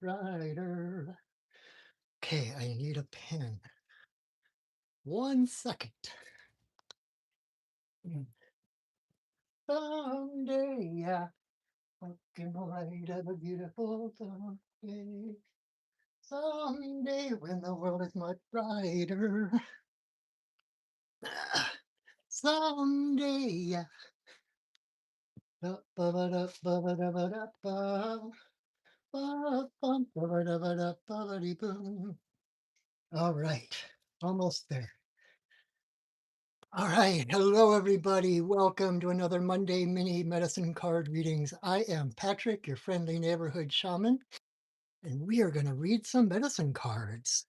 brighter. Okay, I need a pen. 1 second. Mm. Someday, yeah, walking light of a beautiful day. Someday when the world is much brighter. Someday, yeah. Ba-ba-da-ba-ba-da-ba-da-ba. Ba-bum-ba-ba-da-ba-da-ba-ba-dee-boom. All right, almost there. All right. Hello, everybody. Welcome to another Monday mini medicine card readings. I am Patrick, your friendly neighborhood shaman, and we are going to read some medicine cards.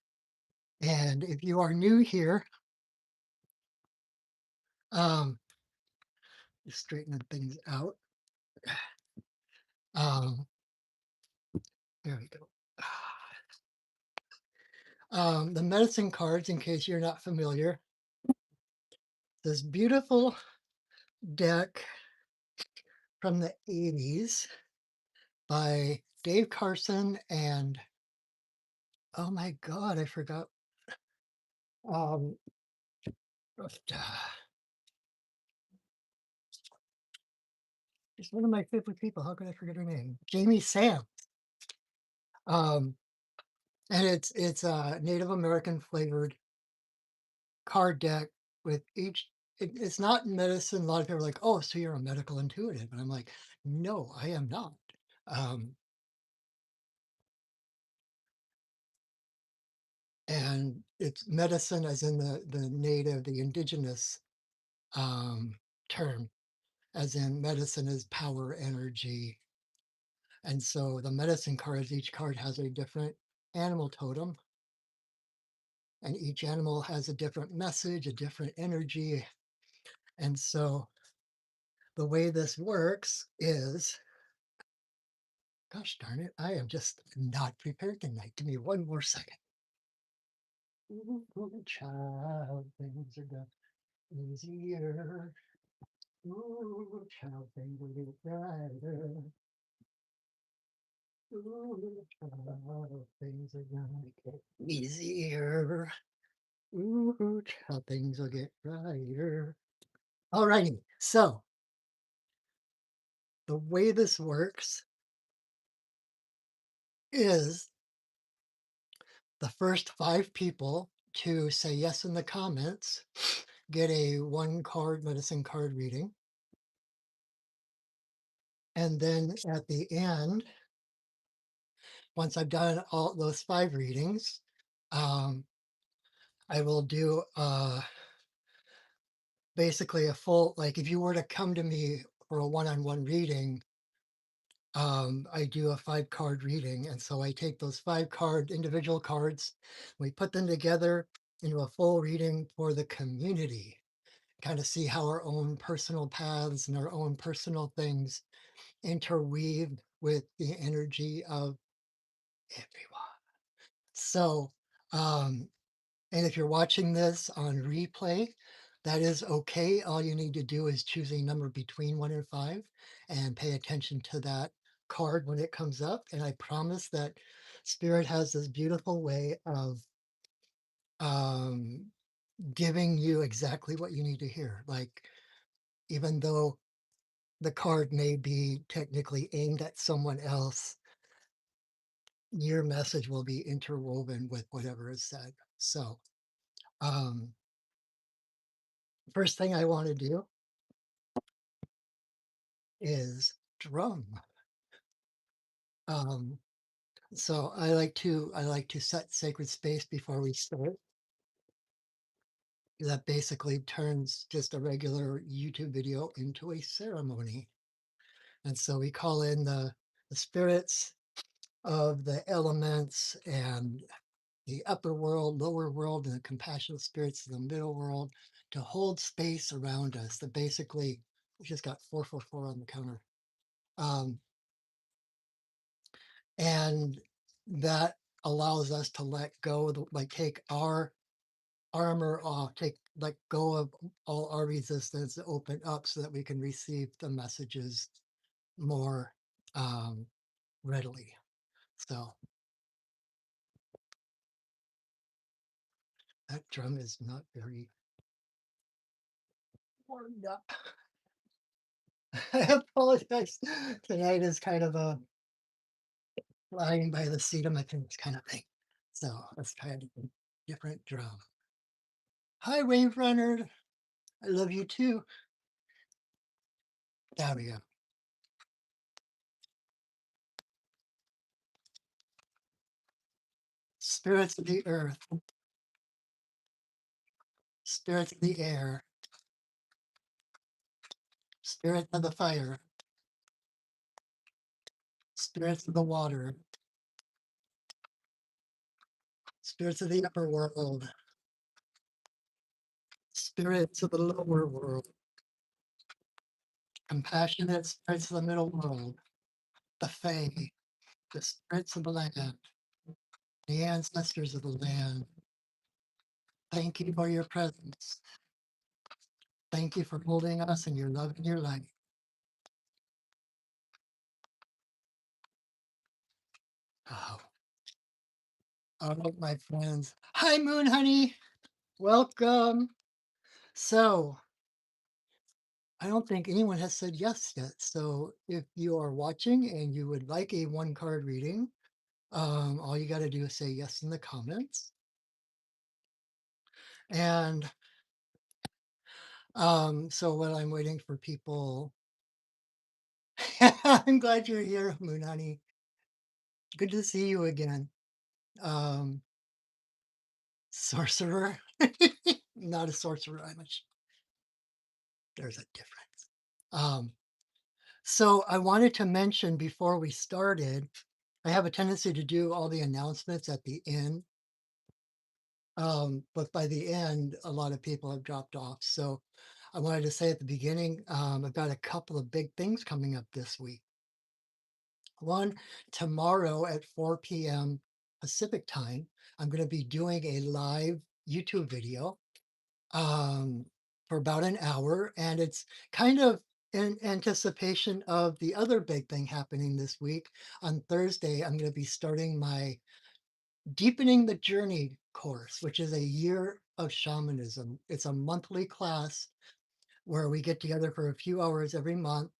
And if you are new here, um, just straightening things out. Um, there we go. The medicine cards, in case you're not familiar, this beautiful deck from the 80s by Dave Carson and oh my God, I forgot. Um, she's one of my favorite people. How could I forget her name? Jamie Sam. Um, and it's a Native American flavored card deck with each. It's not medicine. A lot of people are like, "Oh, so you're a medical intuitive," and I'm like, "No, I am not." Um, and it's medicine as in the native, the indigenous um, term, as in medicine is power, energy, and so the medicine cards. Each card has a different animal totem, and each animal has a different message, a different energy. And so the way this works is, gosh darn it, I am just not prepared tonight. Give me one more second. Ooh, child, things are done easier. Ooh, child, things will get brighter. Ooh, child, things are gonna get easier. Ooh, child, things will get brighter. Alrighty, so the way this works is the first 5 people to say yes in the comments get a 1 card medicine card reading. And then at the end, once I've done all those 5 readings, um, I will do basically a full, like if you were to come to me for a one-on-one reading, I do a 5 card reading. And so I take those 5 individual cards, we put them together into a full reading for the community, kind of see how our own personal paths and our own personal things interweave with the energy of everyone. So, um, and if you're watching this on replay, that is okay. All you need to do is choose a number between 1 and 5 and pay attention to that card when it comes up. And I promise that Spirit has this beautiful way of um, giving you exactly what you need to hear. Like, even though the card may be technically aimed at someone else, your message will be interwoven with whatever is said. So, um, first thing I want to do is drum. Um, so I like to set sacred space before we start. That basically turns just a regular YouTube video into a ceremony. And so we call in the spirits of the elements and the upper world, lower world, and the compassionate spirits of the middle world to hold space around us. That basically, we just got 444 on the counter. Um, and that allows us to let go, like take our armor off, let go of all our resistance, open up so that we can receive the messages more readily. So That drum is not very warmed up. I apologize. Tonight is kind of a flying by the seat of my pants kind of thing. So let's try a different drum. Hi, Wave Runner. I love you too. There we go. Spirits of the earth, spirits of the air, spirits of the fire, spirits of the water, spirits of the upper world, spirits of the lower world, compassionate spirits of the middle world, the Fae, the spirits of the land, the ancestors of the land. Thank you for your presence. Thank you for holding us in your love and your light. Oh, all right, my friends. Hi, Moon Honey. Welcome. So, I don't think anyone has said yes yet. So, if you are watching and you would like a one card reading, all you got to do is say yes in the comments. And so, while I'm waiting for people, I'm glad you're here, Moon Honey. Good to see you again. Um, Sorcerer. Not a sorcerer. There's a difference. Um, so I wanted to mention before we started, I have a tendency to do all the announcements at the end. But by the end, a lot of people have dropped off. So I wanted to say at the beginning, I've got a couple of big things coming up this week. One, tomorrow at 4 p.m. Pacific time, I'm going to be doing a live YouTube video um, for about an hour. And it's kind of in anticipation of the other big thing happening this week. On Thursday, I'm going to be starting my Deepening the Journey course, which is a year of shamanism. It's a monthly class where we get together for a few hours every month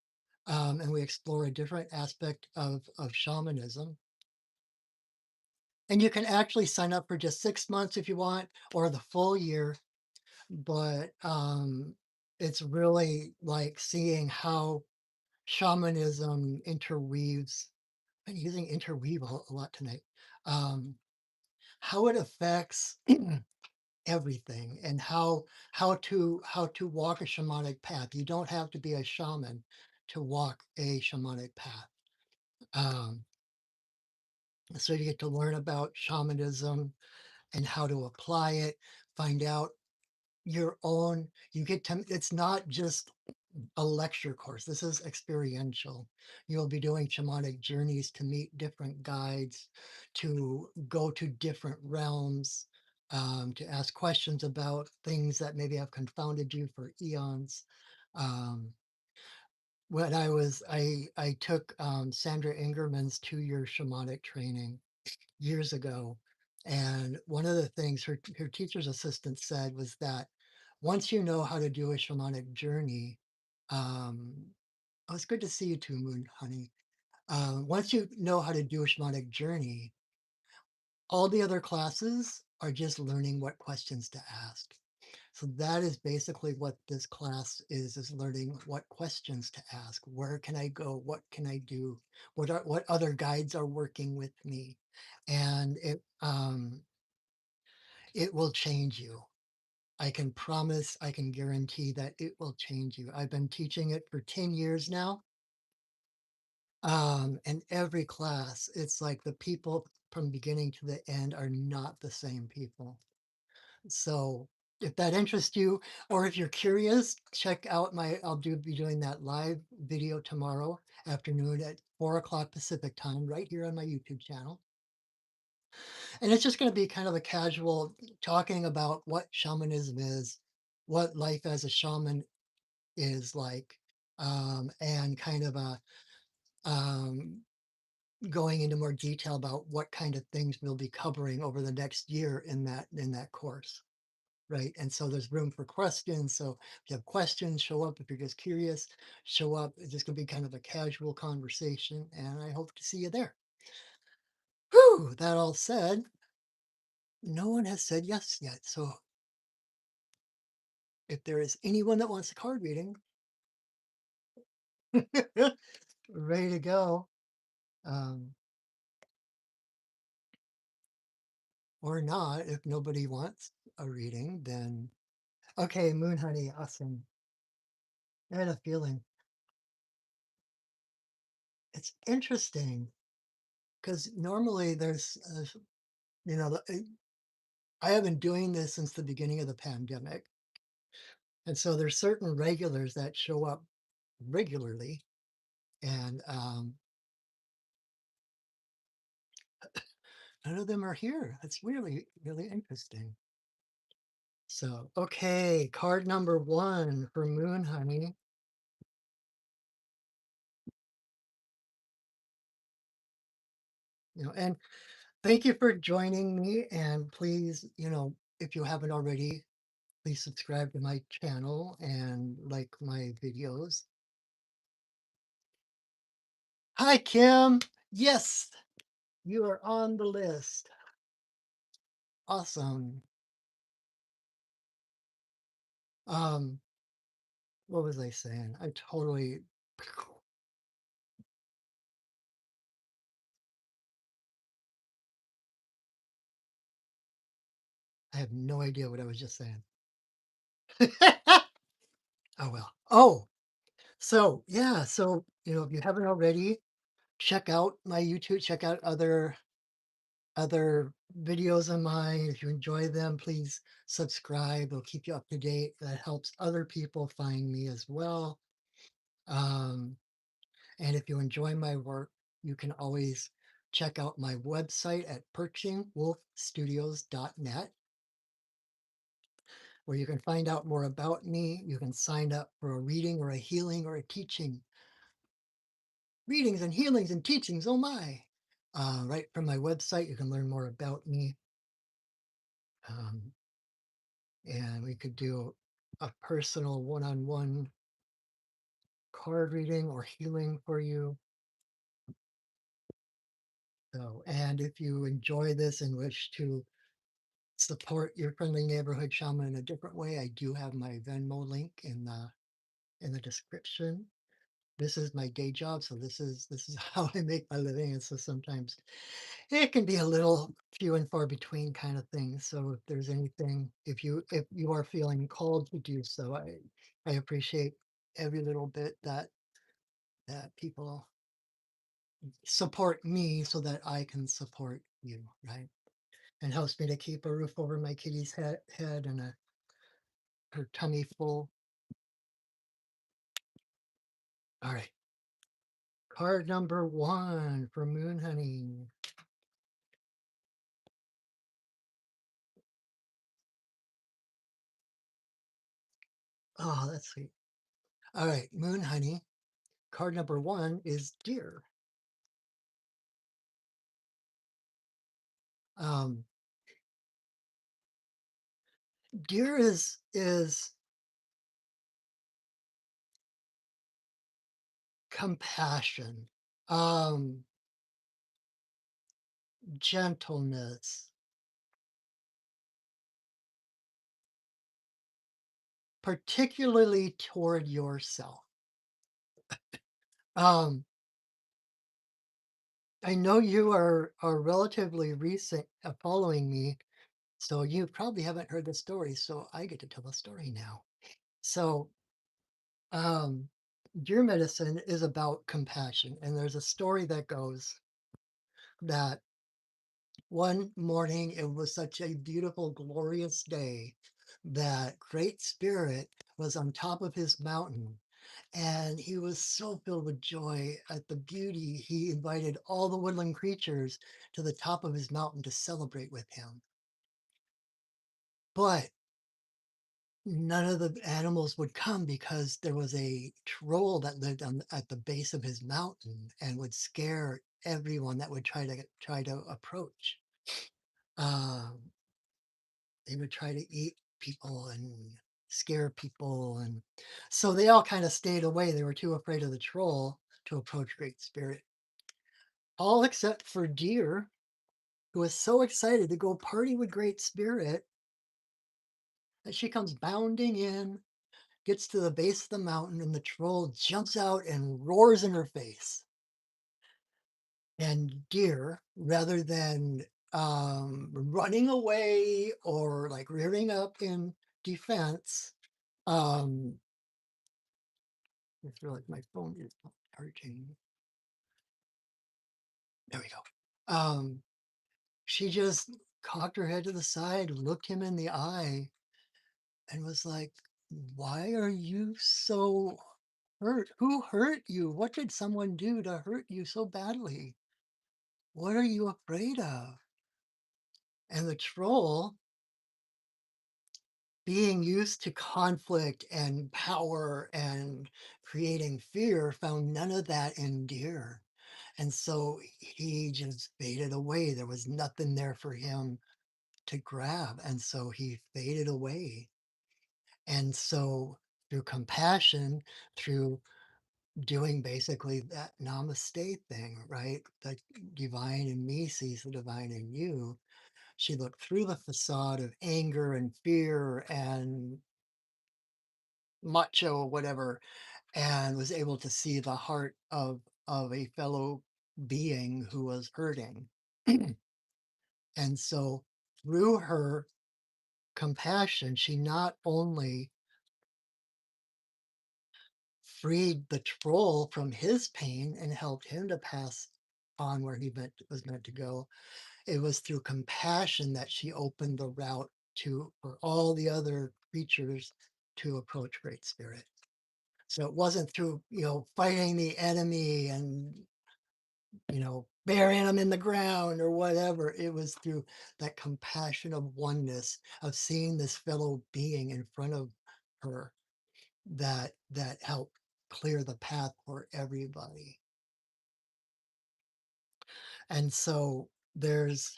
and we explore a different aspect of shamanism. And you can actually sign up for just 6 months if you want, or the full year. But it's really like seeing how shamanism interweaves. I'm using interweave a lot tonight. Um, how it affects everything and how to walk a shamanic path. You don't have to be a shaman to walk a shamanic path. Um, so you get to learn about shamanism and how to apply it, find out your own, you get to, it's not just a lecture course. This is experiential. You'll be doing shamanic journeys to meet different guides, to go to different realms, to ask questions about things that maybe have confounded you for eons. Um, when I took Sandra Ingerman's 2 year shamanic training years ago. And one of the things her teacher's assistant said was that once you know how to do a shamanic journey, um, oh, it's good to see you too, Moon Honey. Once you know how to do a shamanic journey, all the other classes are just learning what questions to ask. So that is basically what this class is learning what questions to ask. Where can I go? What can I do? What other guides are working with me? And it will change you. I can promise, I can guarantee that it will change you. I've been teaching it for 10 years now. And every class, it's like the people from beginning to the end are not the same people. So if that interests you, or if you're curious, check out be doing that live video tomorrow afternoon at 4 o'clock Pacific time, right here on my YouTube channel. And it's just going to be kind of a casual talking about what shamanism is, what life as a shaman is like, and kind of um, going into more detail about what kind of things we'll be covering over the next year in that course. right? And so there's room for questions. So if you have questions, show up. If you're just curious, show up. It's just going to be kind of a casual conversation, and I hope to see you there. Whew, that all said, no one has said yes yet. So if there is anyone that wants a card reading, ready to go, um, or not, if nobody wants a reading, then okay, Moon Honey, awesome. I had a feeling. It's interesting because normally you know, I have been doing this since the beginning of the pandemic. And so there's certain regulars that show up regularly. And none of them are here. That's really, really interesting. So, okay, card number one for Moon Honey. And thank you for joining me. And please, if you haven't already, please subscribe to my channel and like my videos. Hi, Kim. Yes, you are on the list. Awesome. Um, what was I saying? I have no idea what I was just saying. Oh well. Oh, so yeah, so if you haven't already, check out my YouTube, check out other videos of mine. If you enjoy them, please subscribe. It'll keep you up to date. That helps other people find me as well. Um, and if you enjoy my work, you can always check out my website at perchingwolfstudios.net, where you can find out more about me. You can sign up for a reading or a healing or a teaching. Readings and healings and teachings, oh my. Right from my website, you can learn more about me. Um, and we could do a personal one-on-one card reading or healing for you. So, and if you enjoy this and wish to support your friendly neighborhood shaman in a different way, I do have my Venmo link in the description. This is my day job, so this is how I make my living. And so sometimes it can be a little few and far between kind of thing. So if there's anything, if you are feeling called to do so, I appreciate every little bit that people support me so that I can support you, right? And helps me to keep a roof over my kitty's head and her tummy full. All right. Card number one for Moon Honey. Oh, that's sweet. All right, Moon Honey. Card number one is deer. Um, Deer is compassion, um, gentleness, particularly toward yourself. Um, I know you are relatively recent following me, so you probably haven't heard the story. So I get to tell the story now. So, um, deer medicine is about compassion, and there's a story that goes that one morning it was such a beautiful, glorious day that Great Spirit was on top of his mountain. And he was so filled with joy at the beauty, he invited all the woodland creatures to the top of his mountain to celebrate with him. But none of the animals would come because there was a troll that lived at the base of his mountain and would scare everyone that would try to approach. Um, they would try to eat. people and scare people. And so they all kind of stayed away. They were too afraid of the troll to approach Great Spirit. All except for Deer, who was so excited to go party with Great Spirit that she comes bounding in, gets to the base of the mountain, and the troll jumps out and roars in her face. And Deer, rather than running away or like rearing up in defense, um, I feel like my phone is not charging. There we go. She just cocked her head to the side, looked him in the eye, and was like, "Why are you so hurt? Who hurt you? What did someone do to hurt you so badly? What are you afraid of?" And the troll, being used to conflict and power and creating fear, found none of that in Deer. And so he just faded away. There was nothing there for him to grab. And so he faded away. And so through compassion, through doing basically that namaste thing, right? The divine in me sees the divine in you. She looked through the facade of anger and fear and macho, whatever, and was able to see the heart of a fellow being who was hurting. And so through her compassion, she not only freed the troll from his pain and helped him to pass on where was meant to go. It was through compassion that she opened the route to for all the other creatures to approach Great Spirit. So it wasn't through, fighting the enemy and, burying them in the ground or whatever. It was through that compassion of oneness, of seeing this fellow being in front of her, that helped clear the path for everybody. And so there's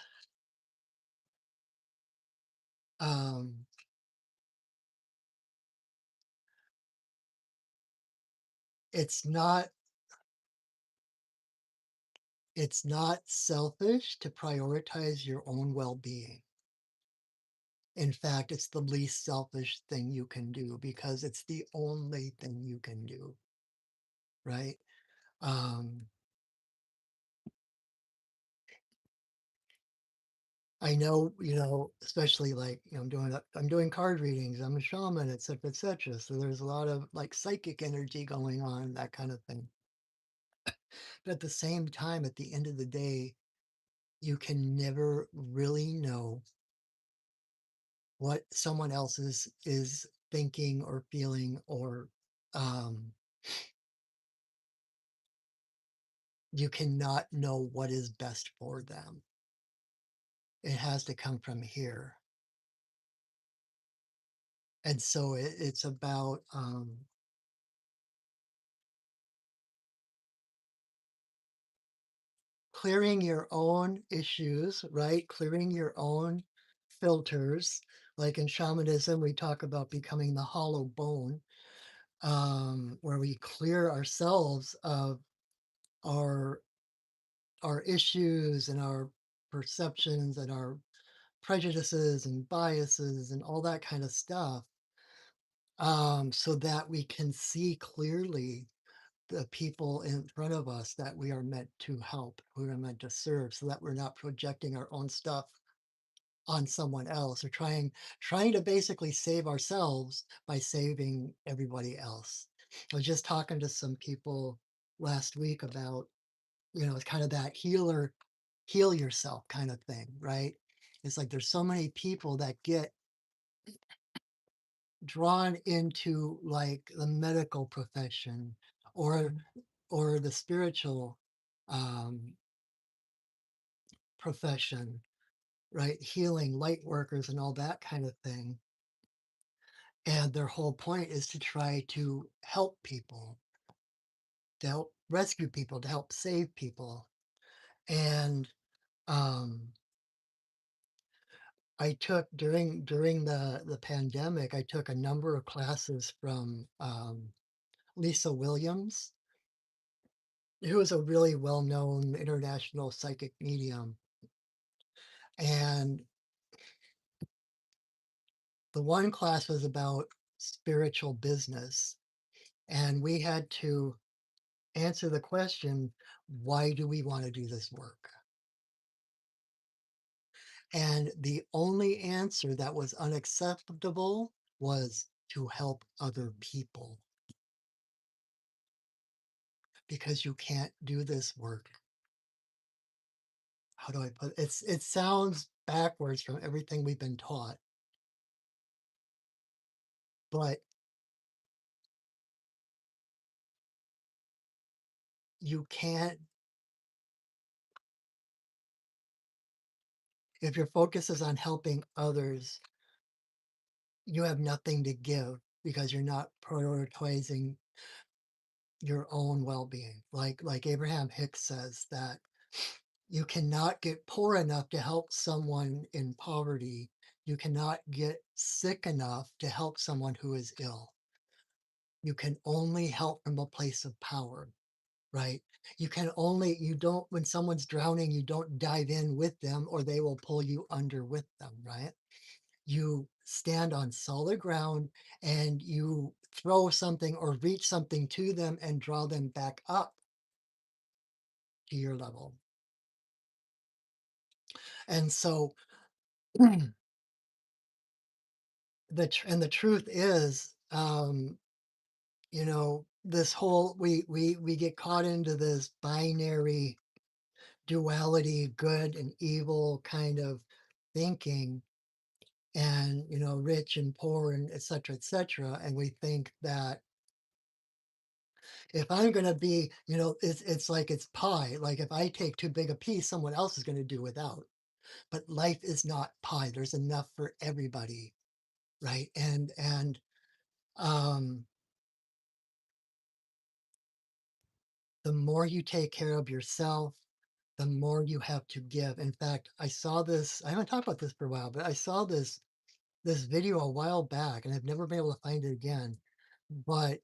um it's not it's not selfish to prioritize your own well-being. In fact, it's the least selfish thing you can do because it's the only thing you can do, right? um I know, especially like, I'm doing card readings, I'm a shaman, et cetera, et cetera. So there's a lot of like psychic energy going on, that kind of thing. But at the same time, at the end of the day, you can never really know what someone else is thinking or feeling, or um, you cannot know what is best for them. It has to come from here. And so it's about clearing your own issues, right? Clearing your own filters. Like in shamanism, we talk about becoming the hollow bone, where we clear ourselves of our our issues and our perceptions and our prejudices and biases and all that kind of stuff, so that we can see clearly the people in front of us that we are meant to help, we are meant to serve, so that we're not projecting our own stuff on someone else, or trying to basically save ourselves by saving everybody else. I was just talking to some people last week about, it's kind of that heal yourself kind of thing, right? It's like there's so many people that get drawn into like the medical profession, or or the spiritual um, profession, right? Healing, light workers, and all that kind of thing. And their whole point is to try to help people, to help rescue people, to help save people. And um, I took during the pandemic, I took a number of classes from Lisa Williams, who is a really well-known international psychic medium. And the one class was about spiritual business. And we had to answer the question, why do we want to do this work? And the only answer that was unacceptable was to help other people, because you can't do this work. How do I put it? It sounds backwards from everything we've been taught, but you can't, if your focus is on helping others, you have nothing to give because you're not prioritizing your own well-being. Like Abraham Hicks says that you cannot get poor enough to help someone in poverty. You cannot get sick enough to help someone who is ill. You can only help from a place of power, right? You don't, when someone's drowning, you don't dive in with them or they will pull you under with them, right? You stand on solid ground and you throw something or reach something to them and draw them back up to your level. And so the truth is, this whole we get caught into this binary duality, good and evil kind of thinking, and rich and poor and et cetera, and we think that if I'm going to be, it's like it's pie. Like if I take too big a piece, someone else is going to do without. But life is not pie. There's enough for everybody, right? And um, the more you take care of yourself, the more you have to give. In fact, I saw this. I haven't talked about this for a while, but I saw this video a while back, and I've never been able to find it again. But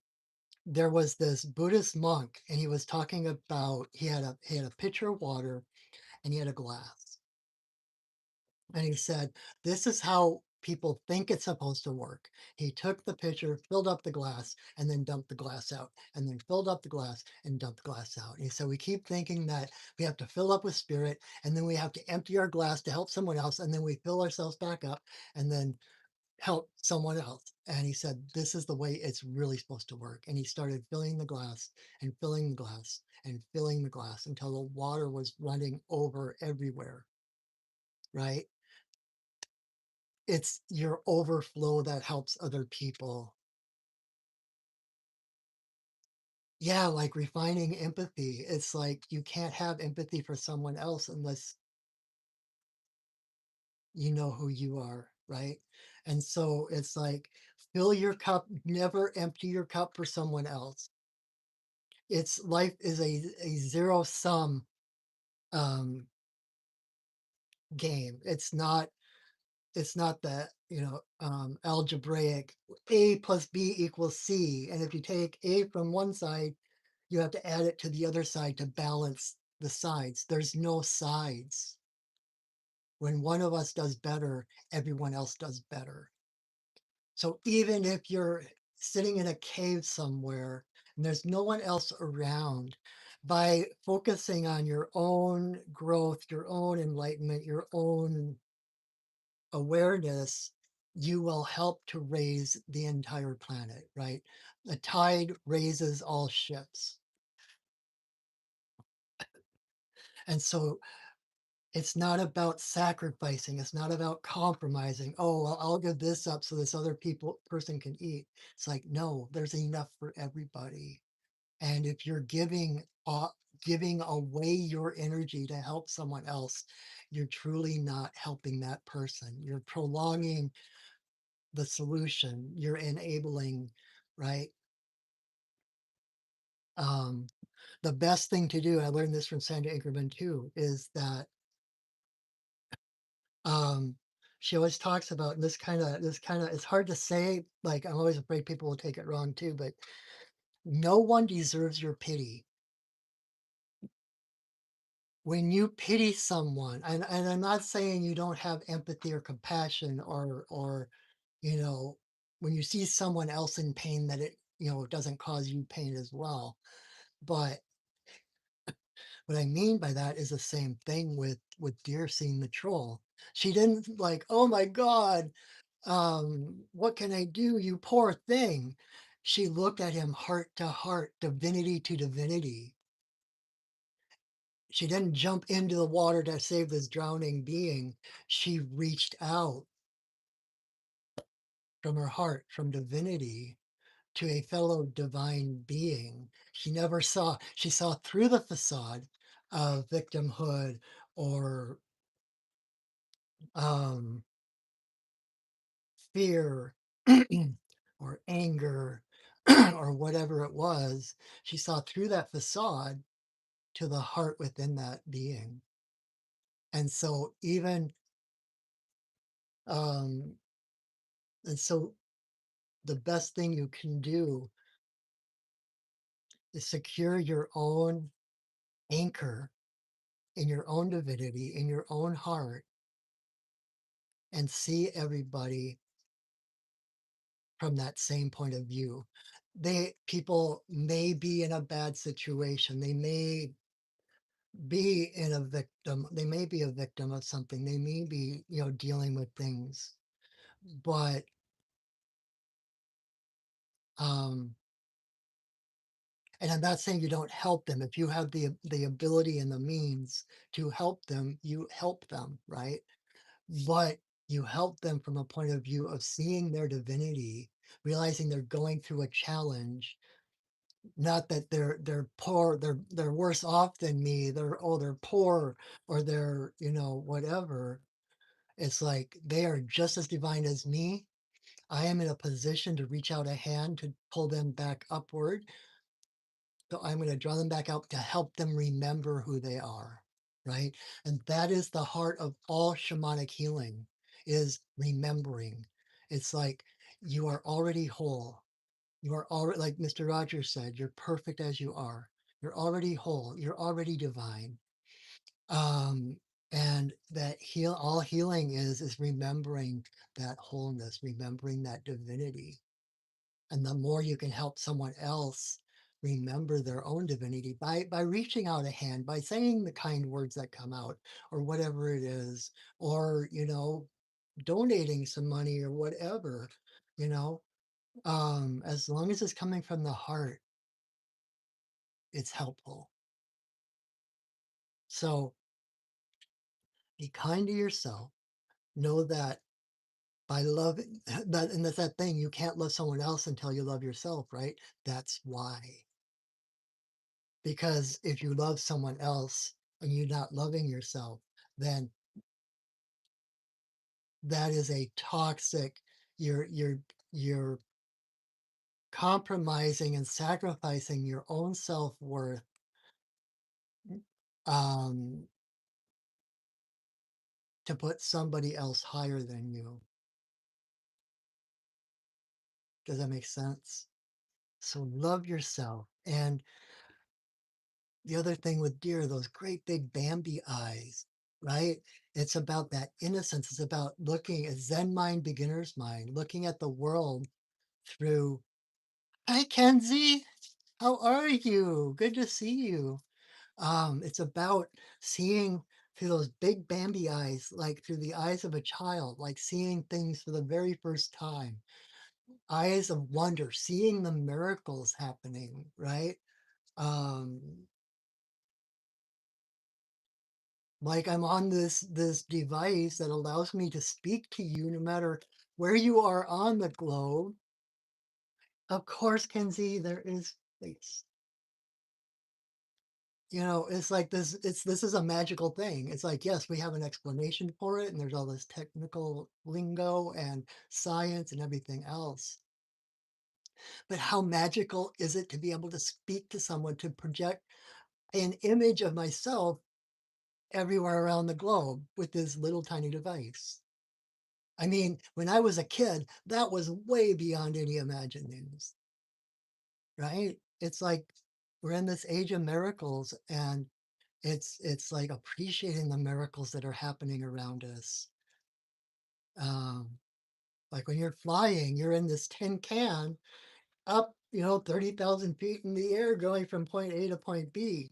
there was this Buddhist monk, and he was talking about he had a pitcher of water and he had a glass. And he said, this is how people think it's supposed to work. He took the pitcher, filled up the glass, and then dumped the glass out, and then filled up the glass and dumped the glass out. And he said, we keep thinking that we have to fill up with spirit, and then we have to empty our glass to help someone else, and then we fill ourselves back up, and then help someone else. And he said, this is the way it's really supposed to work. And he started filling the glass and filling the glass and filling the glass until the water was running over everywhere, right? It's your overflow that helps other people. Yeah, like refining empathy. It's like you can't have empathy for someone else unless you know who you are, right? And so it's like fill your cup, never empty your cup for someone else. It's life is a zero sum um game. It's not that, algebraic A plus B equals C. And if you take A from one side, you have to add it to the other side to balance the sides. There's no sides. When one of us does better, everyone else does better. So even if you're sitting in a cave somewhere and there's no one else around, by focusing on your own growth, your own enlightenment, your own awareness, you will help to raise the entire planet, right? The tide raises all ships. And so it's not about sacrificing. It's not about compromising. Oh, well, I'll give this up so this other person can eat. It's like, no, there's enough for everybody. And if you're giving away your energy to help someone else, you're truly not helping that person. You're prolonging the solution. You're enabling, right? Um, the best thing to do, I learned this from Sandra Inkerman too, is that um, she always talks about this kind of it's hard to say, like, I'm always afraid people will take it wrong too, but no one deserves your pity. When you pity someone, and I'm not saying you don't have empathy or compassion, or you know, when you see someone else in pain, that it doesn't cause you pain as well. But what I mean by that is the same thing with Deer seeing the troll. She didn't like, oh my God, what can I do, you poor thing? She looked at him heart to heart, divinity to divinity. She didn't jump into the water to save this drowning being. She reached out from her heart, from divinity, to a fellow divine being. She saw through the facade of victimhood, or um, fear, or anger, or whatever it was. She saw through that facade to the heart within that being. And so even um, and so the best thing you can do is secure your own anchor in your own divinity, in your own heart, and see everybody from that same point of view. People may be in a bad situation. They may be a victim of something. They may be, dealing with things. But um and I'm not saying you don't help them. If you have the ability and the means to help them, you help them, right? But you help them from a point of view of seeing their divinity, realizing they're going through a challenge. Not that they're poor, they're worse off than me, they're poor, or they're, whatever. It's like they are just as divine as me. I am in a position to reach out a hand to pull them back upward. So I'm going to draw them back out to help them remember who they are, right? And that is the heart of all shamanic healing, is remembering. It's like you are already whole. You are already, like Mr. Rogers said, you're perfect as you are. You're already whole. You're already divine. Um, and all healing is remembering that wholeness, remembering that divinity. And the more you can help someone else remember their own divinity by reaching out a hand, by saying the kind words that come out, or whatever it is, or donating some money or whatever, you know, as long as it's coming from the heart, it's helpful. So be kind to yourself. Know that by loving that, and that's that thing, you can't love someone else until you love yourself, right? That's why. Because if you love someone else and you're not loving yourself, then that is a toxic, you're compromising and sacrificing your own self-worth, um, to put somebody else higher than you. Does that make sense? So love yourself. And the other thing with deer, those great big Bambi eyes, right? It's about that innocence. It's about looking at Zen mind, beginner's mind, looking at the world through, hi, Kenzie. How are you? Good to see you. It's about seeing through those big Bambi eyes, like through the eyes of a child, like seeing things for the very first time. Eyes of wonder, seeing the miracles happening, right? Um, like I'm on this device that allows me to speak to you no matter where you are on the globe. Of course, Kenzie, there is space. It's like this is a magical thing. It's like, yes, we have an explanation for it, and there's all this technical lingo and science and everything else. But how magical is it to be able to speak to someone, to project an image of myself everywhere around the globe with this little tiny device? I mean, when I was a kid, that was way beyond any imaginings, right? It's like we're in this age of miracles, and it's like appreciating the miracles that are happening around us. Um, like when you're flying, you're in this tin can up, 30,000 feet in the air going from point A to point B.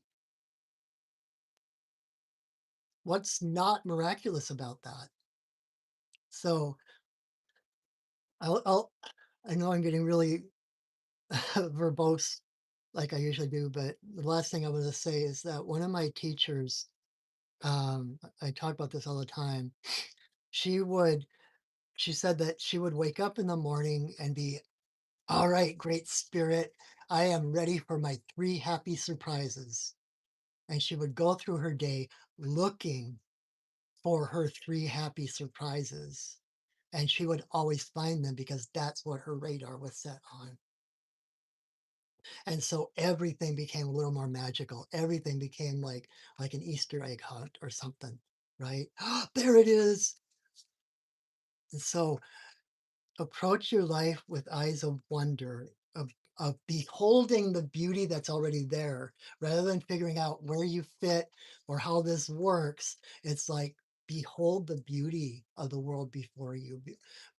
What's not miraculous about that? So I'll I know I'm getting really verbose like I usually do, but the last thing I want to say is that one of my teachers, I talk about this all the time. She would, she said that she would wake up in the morning and be, all right, great spirit, I am ready for my three happy surprises. And she would go through her day looking for her three happy surprises. And she would always find them because that's what her radar was set on. And so everything became a little more magical. Everything became like an Easter egg hunt or something, right? There it is. And so approach your life with eyes of wonder, of beholding the beauty that's already there, rather than figuring out where you fit or how this works. It's like behold the beauty of the world before you.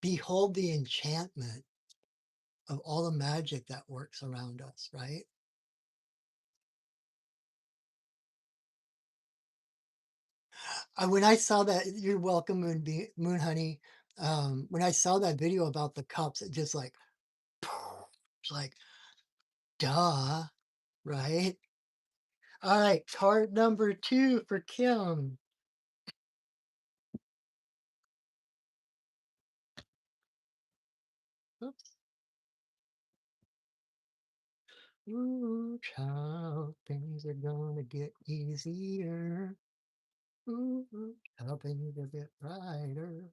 Behold the enchantment of all the magic that works around us, right? When I saw that, you're welcome, Moon Honey. When I saw that video about the cups, it just like, it's like, duh, right? All right, card number two for Kim. Oops. Ooh, child, things are gonna get easier. Ooh, child, things will get brighter.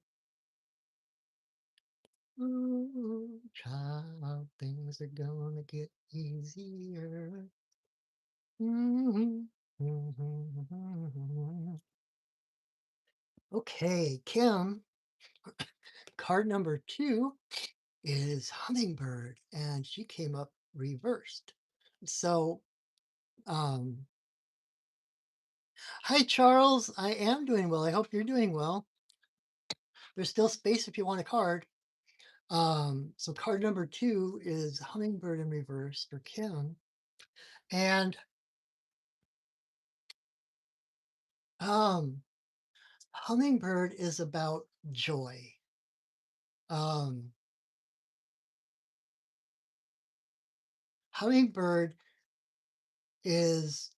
Ooh, child, things are gonna get easier. Mhm. Mhm. Okay, Kim, card number two is Hummingbird, and she came up reversed. So, um, hi, Charles. I am doing well. I hope you're doing well. There's still space if you want a card. So card number two is Hummingbird in reverse for Kim. And um, Hummingbird is about joy. Um, Hummingbird is,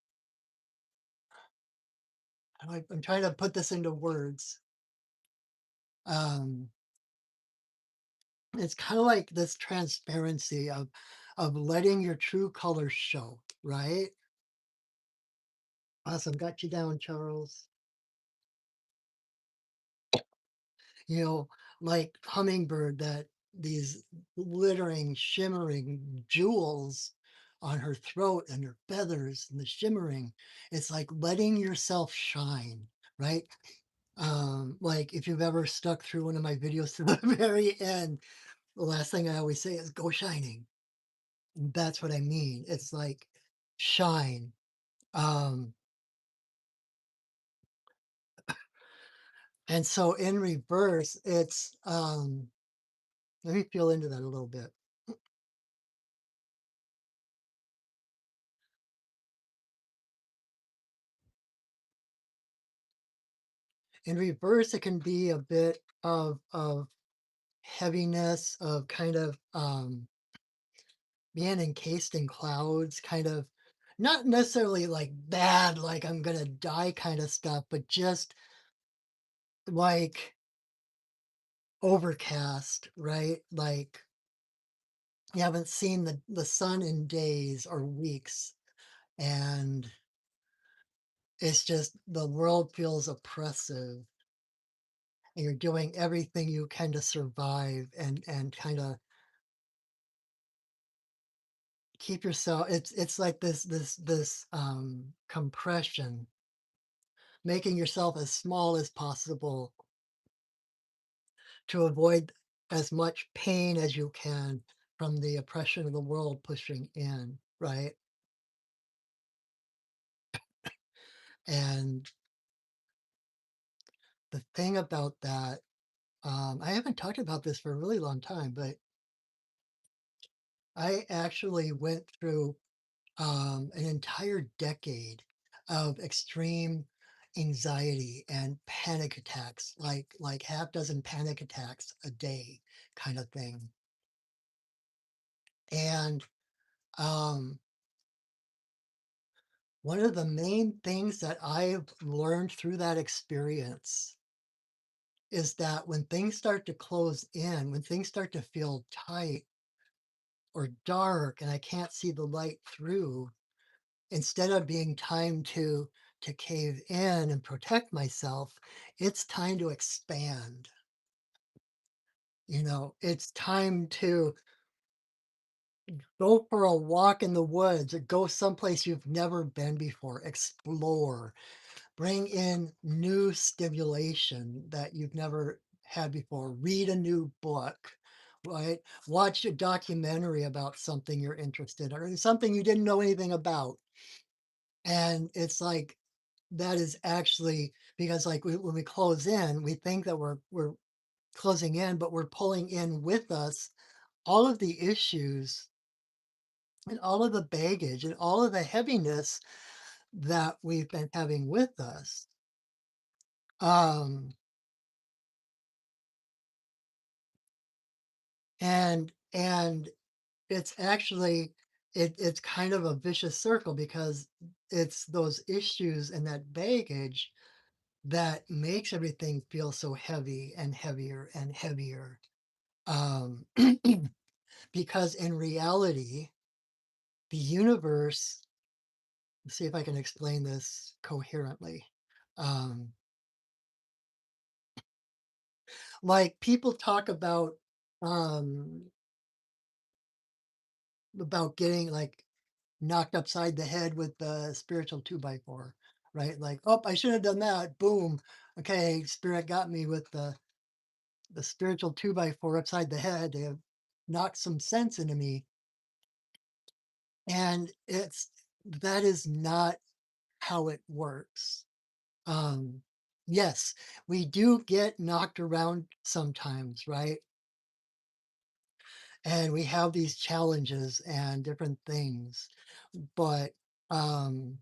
I'm trying to put this into words. Um, it's kind of like this transparency of letting your true colors show, right? Awesome, got you down, Charles. You know, like Hummingbird, that these glittering, shimmering jewels on her throat and her feathers and the shimmering. It's like letting yourself shine, right? Like if you've ever stuck through one of my videos to the very end, the last thing I always say is go shining. And that's what I mean. It's like shine. Um, and so in reverse, it's let me feel into that a little bit. In reverse, it can be a bit of heaviness, of kind of being encased in clouds, kind of not necessarily like bad, like I'm gonna die kind of stuff, but just like overcast, right? Like you haven't seen the sun in days or weeks, and it's just the world feels oppressive, and you're doing everything you can to survive and kind of keep yourself. It's like this compression, making yourself as small as possible to avoid as much pain as you can from the oppression of the world pushing in, right? And the thing about that, I haven't talked about this for a really long time, but I actually went through an entire decade of extreme anxiety and panic attacks, like half dozen panic attacks a day, kind of thing. And um, one of the main things that I've learned through that experience is that when things start to close in, when things start to feel tight or dark, and I can't see the light through, instead of being time to cave in and protect myself, it's time to expand. It's time to go for a walk in the woods or go someplace you've never been before, explore, bring in new stimulation that you've never had before, read a new book, right? Watch a documentary about something you're interested in or something you didn't know anything about. And it's like that is actually because like when we close in, we think that we're closing in, but we're pulling in with us all of the issues and all of the baggage and all of the heaviness that we've been having with us. Um, and it's actually it's kind of a vicious circle because it's those issues and that baggage that makes everything feel so heavy and heavier and heavier. Um, because in reality, the universe, let's see if I can explain this coherently. Um, like people talk um, about getting like knocked upside the head with the spiritual two by four, right? Like, oh, I should have done that. Boom. Okay, spirit got me with the spiritual two by four upside the head. They have knocked some sense into me. And that is not how it works. Um, yes, we do get knocked around sometimes, right? And we have these challenges and different things, but um,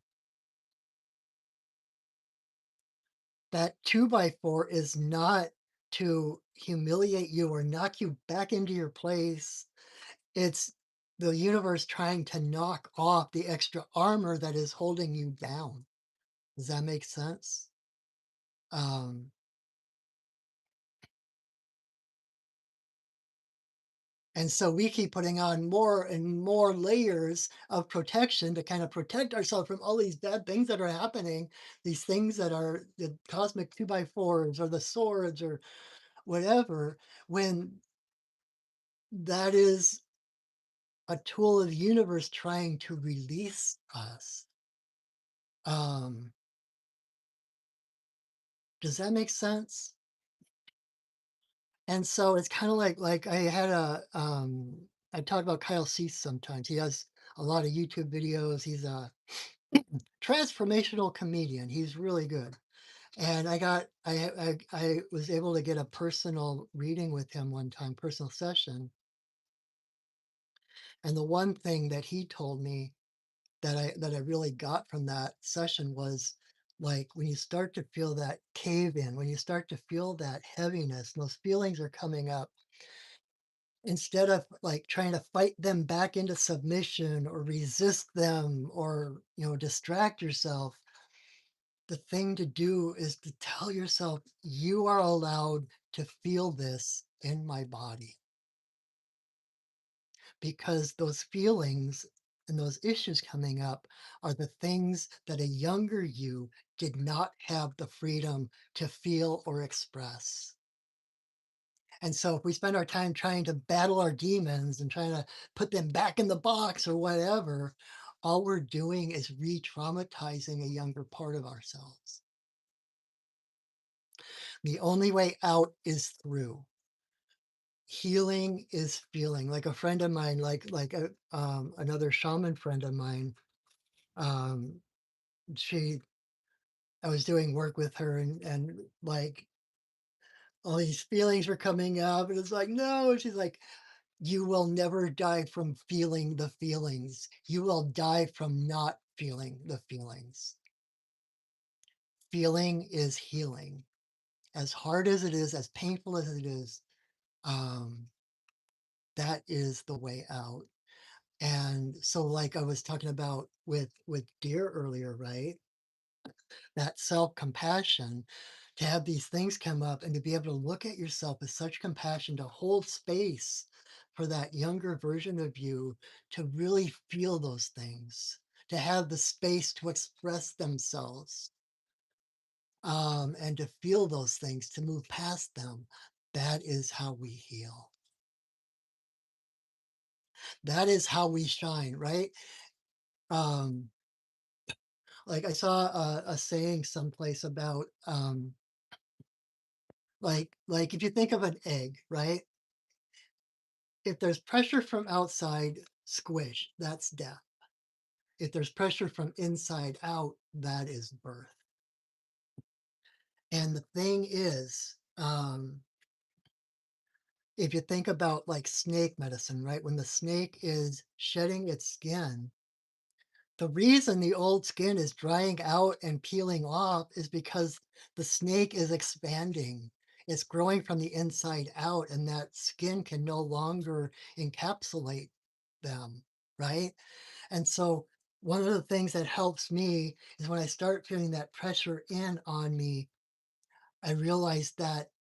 that two by four is not to humiliate you or knock you back into your place. It's the universe trying to knock off the extra armor that is holding you down. Does that make sense? Um, And so we keep putting on more and more layers of protection to kind of protect ourselves from all these bad things that are happening, these things that are the cosmic two by fours or the swords or whatever, when that is a tool of the universe trying to release us. Um, does that make sense? And so it's kind of like I talk about Kyle Cease sometimes. He has a lot of YouTube videos. He's a transformational comedian. He's really good. And I was able to get a personal reading with him one time, personal session. And the one thing that he told me that I really got from that session was like when you start to feel that cave in, when you start to feel that heaviness, and those feelings are coming up, instead of like trying to fight them back into submission or resist them or distract yourself, the thing to do is to tell yourself, you are allowed to feel this in my body because those feelings and those issues coming up are the things that a younger you did not have the freedom to feel or express. And so if we spend our time trying to battle our demons and trying to put them back in the box or whatever, all we're doing is re-traumatizing a younger part of ourselves. The only way out is through. Healing is feeling. Like a friend of mine, another shaman friend of mine, um, she I was doing work with her and like all these feelings were coming up and it's like, no, and she's like, you will never die from feeling the feelings. You will die from not feeling the feelings. Feeling is healing. As hard as it is, as painful as it is, um, that is the way out. And so, like I was talking about with deer earlier, right? That self-compassion, to have these things come up and to be able to look at yourself with such compassion, to hold space for that younger version of you to really feel those things, to have the space to express themselves, and to feel those things, to move past them. That is how we heal. That is how we shine, right? Um, like I saw a saying someplace about like if you think of an egg, right? If there's pressure from outside, squish, that's death. If there's pressure from inside out, that is birth. And the thing is, if you think about like snake medicine, right? When the snake is shedding its skin, the reason the old skin is drying out and peeling off is because the snake is expanding. It's growing from the inside out, and that skin can no longer encapsulate them, right? And so, one of the things that helps me is when I start feeling that pressure in on me, I realize that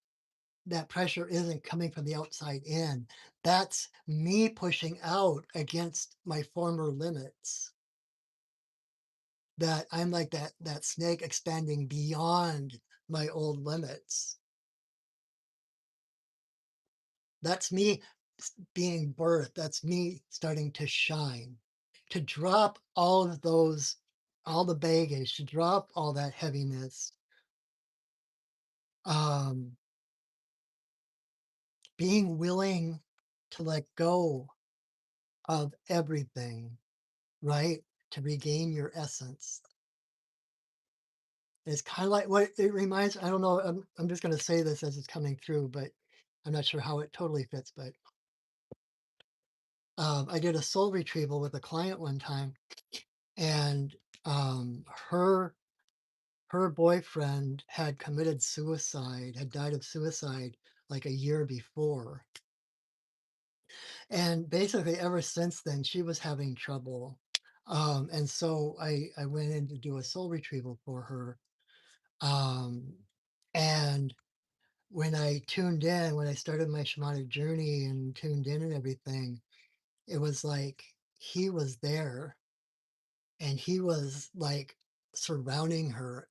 that pressure isn't coming from the outside in. That's me pushing out against my former limits. That I'm like that snake expanding beyond my old limits. That's me being birthed. That's me starting to shine. To drop all of those, all the baggage, to drop all that heaviness, um, being willing to let go of everything, right? To regain your essence. It's kind of like what it reminds. I don't know. I'm just going to say this as it's coming through, but I'm not sure how it totally fits. But I did a soul retrieval with a client one time, and her boyfriend had committed suicide, had died of suicide like a year before. And basically, ever since then, she was having trouble. And so I went in to do a soul retrieval for her. Um, and when I tuned in, when I started my shamanic journey and tuned in and everything, it was like he was there and he was like surrounding her,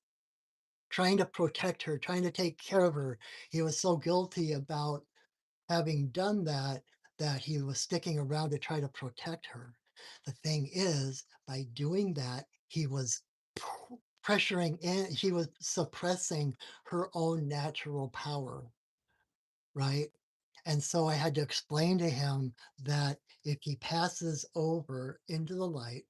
trying to protect her, trying to take care of her. He was so guilty about having done that, that he was sticking around to try to protect her. The thing is, by doing that, he was pressuring in, he was suppressing her own natural power, right? And so I had to explain to him that if he passes over into the light,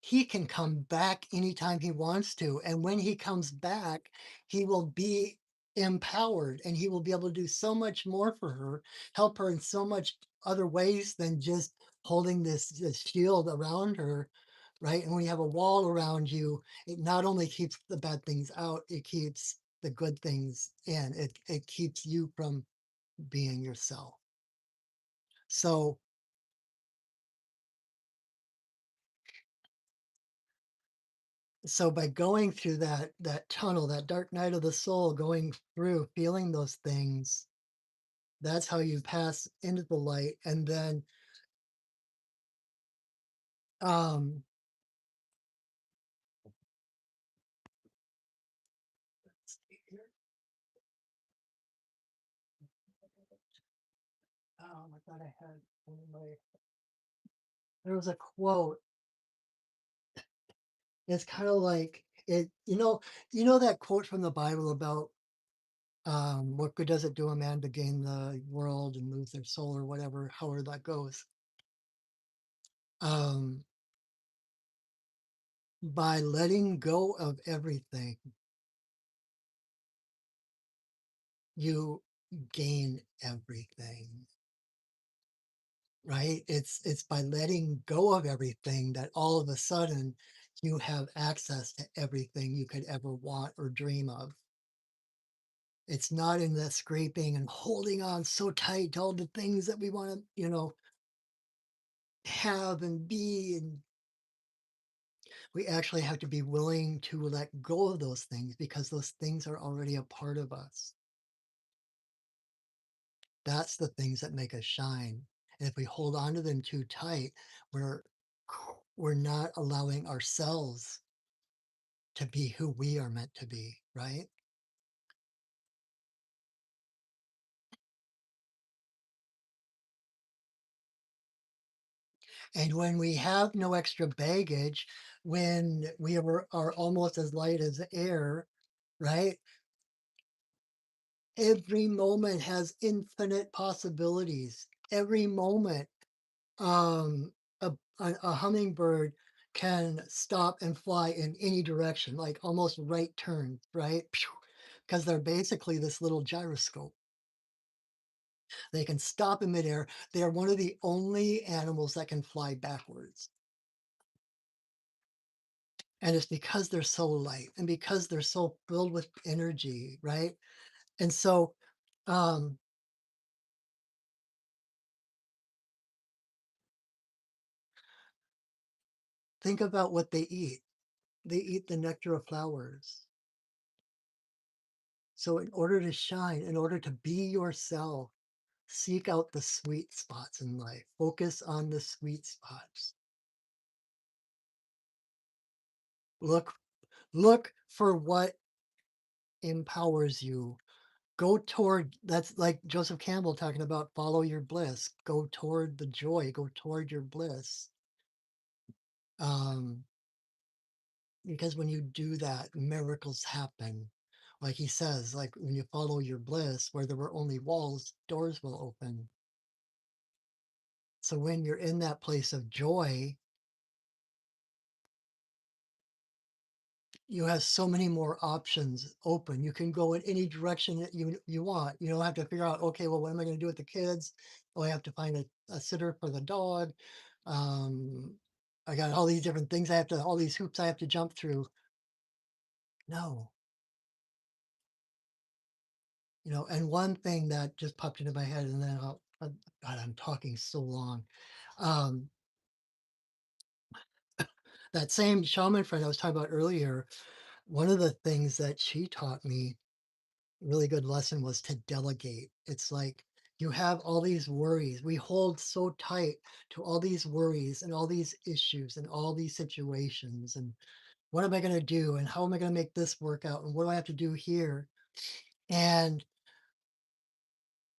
he can come back anytime he wants to. And when he comes back, he will be empowered and he will be able to do so much more for her, help her in so much other ways than just holding this shield around her. Right. And when you have a wall around you, it not only keeps the bad things out, it keeps the good things in. It keeps you from being yourself. So so by going through that tunnel, that dark night of the soul, going through feeling those things, that's how you pass into the light. And then um let's see here. I thought I had one of my, there was a quote. It's kind of like it, you know that quote from the Bible about What good does it do a man to gain the world and lose their soul or whatever, however that goes? Um, by letting go of everything, you gain everything, right? It's by letting go of everything that all of a sudden you have access to everything you could ever want or dream of. It's not in the scraping and holding on so tight to all the things that we want to, have and be. And we actually have to be willing to let go of those things because those things are already a part of us. That's the things that make us shine. And if we hold on to them too tight, we're we're not allowing ourselves to be who we are meant to be, right? And when we have no extra baggage, when are almost as light as air, right? Every moment has infinite possibilities. Every moment, um, a hummingbird can stop and fly in any direction, like almost right turn, right? Because they're basically this little gyroscope. They can stop in midair. They are one of the only animals that can fly backwards. And it's because they're so light and because they're so filled with energy, right? And so, um, think about what they eat. They eat the nectar of flowers. So, in order to shine, in order to be yourself, seek out the sweet spots in life. Focus on the sweet spots. Look, look for what empowers you. Go toward that's like Joseph Campbell talking about follow your bliss. Go toward the joy, go toward your bliss. Um, because when you do that, miracles happen. Like he says, like when you follow your bliss, where there were only walls, doors will open. So when you're in that place of joy, you have so many more options open. You can go in any direction that you want. You don't have to figure out, okay, well, what am I going to do with the kids? Oh, I have to find a sitter for the dog. Um, I got all these different things all these hoops I have to jump through. No, and one thing that just popped into my head, and then God, I'm talking so long. Um, that same shaman friend I was talking about earlier, one of the things that she taught me, really good lesson, was to delegate. It's like you have all these worries. We hold so tight to all these worries and all these issues and all these situations. And what am I going to do? And how am I going to make this work out? And what do I have to do here? And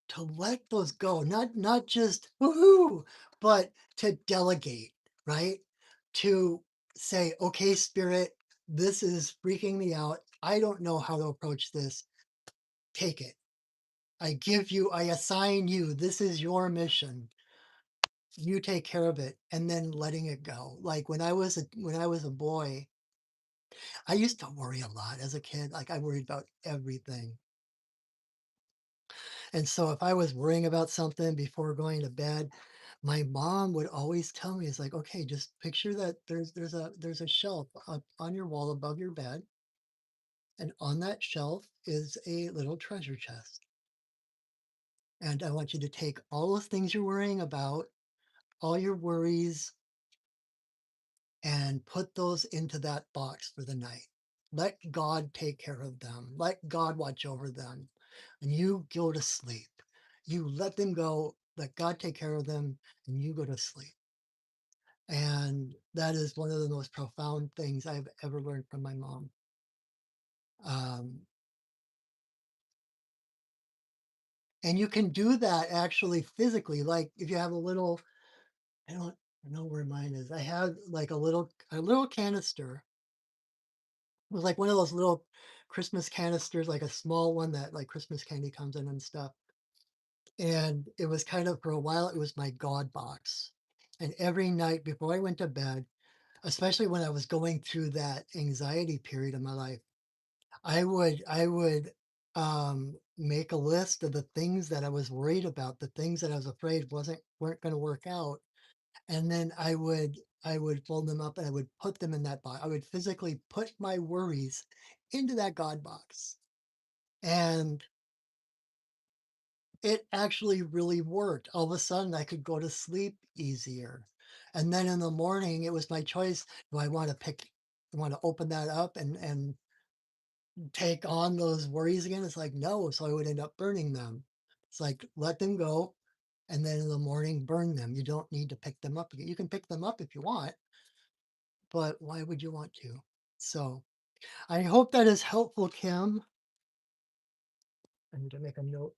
to let those go, not just woohoo, but to delegate, right? To say, okay, spirit, this is freaking me out. I don't know how to approach this. Take it. I assign you, this is your mission. You take care of it, and then letting it go. Like when I was a boy, I used to worry a lot as a kid. Like I worried about everything. And so if I was worrying about something before going to bed, my mom would always tell me, it's like, okay, just picture that there's a shelf up on your wall above your bed, and on that shelf is a little treasure chest. And I want you to take all those things you're worrying about, all your worries, and put those into that box for the night. Let God take care of them. Let God watch over them. And you go to sleep. You let them go, let God take care of them, and you go to sleep. And that is one of the most profound things I've ever learned from my mom. Um, and you can do that actually physically. Like if you have a little, I don't know where mine is. I have like a little canister with like one of those little Christmas canisters, like a small one that like Christmas candy comes in and stuff. And it was kind of for a while, it was my God box. And every night before I went to bed, especially when I was going through that anxiety period in my life, I would make a list of the things that I was worried about, the things that I was afraid weren't going to work out, and then I would fold them up and I would put them in that box. I would physically put my worries into that God box. And it actually really worked. All of a sudden, I could go to sleep easier. And then in the morning, it was my choice. Do I want to open that up and take on those worries again? It's like, no. So I would end up burning them. It's like, let them go. And then in the morning, burn them. You don't need to pick them up again. You can pick them up if you want, but why would you want to? So I hope that is helpful, Kim. I need to make a note.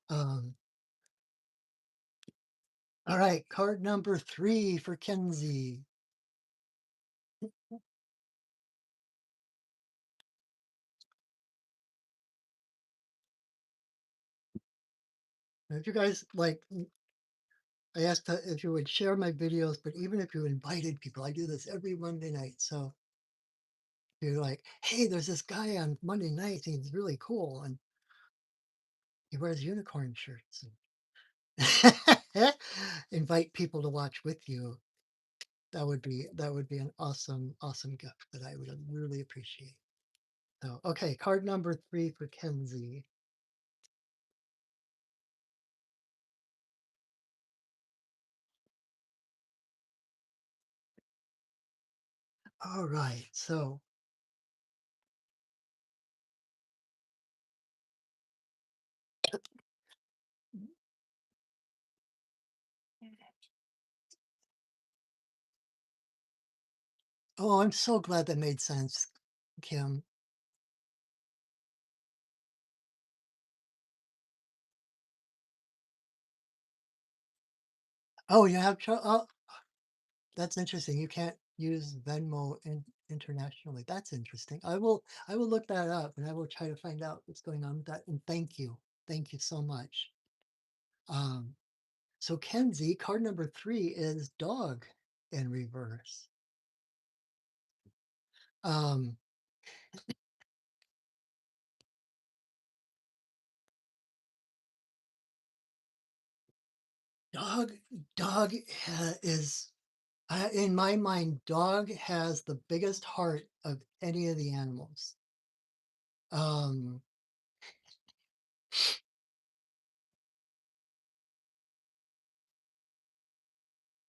Um, all right, card number 3 for Kenzie. If you guys like, I asked if you would share my videos, but even if you invited people, I do this every Monday night. So you're like, hey, there's this guy on Monday nights. He's really cool, and he wears unicorn shirts. And invite people to watch with you. That would be an awesome gift that I would really appreciate. So okay, card number 3 for Kenzie. All right, so oh, I'm so glad that made sense, Kim. Oh, you have oh, that's interesting. You can't use Venmo internationally. That's interesting. I will look that up and I will try to find out what's going on with that. And thank you. Thank you so much. Um, so Kenzie, card number 3 is dog in reverse. Um, dog, is, in my mind, dog has the biggest heart of any of the animals. Um,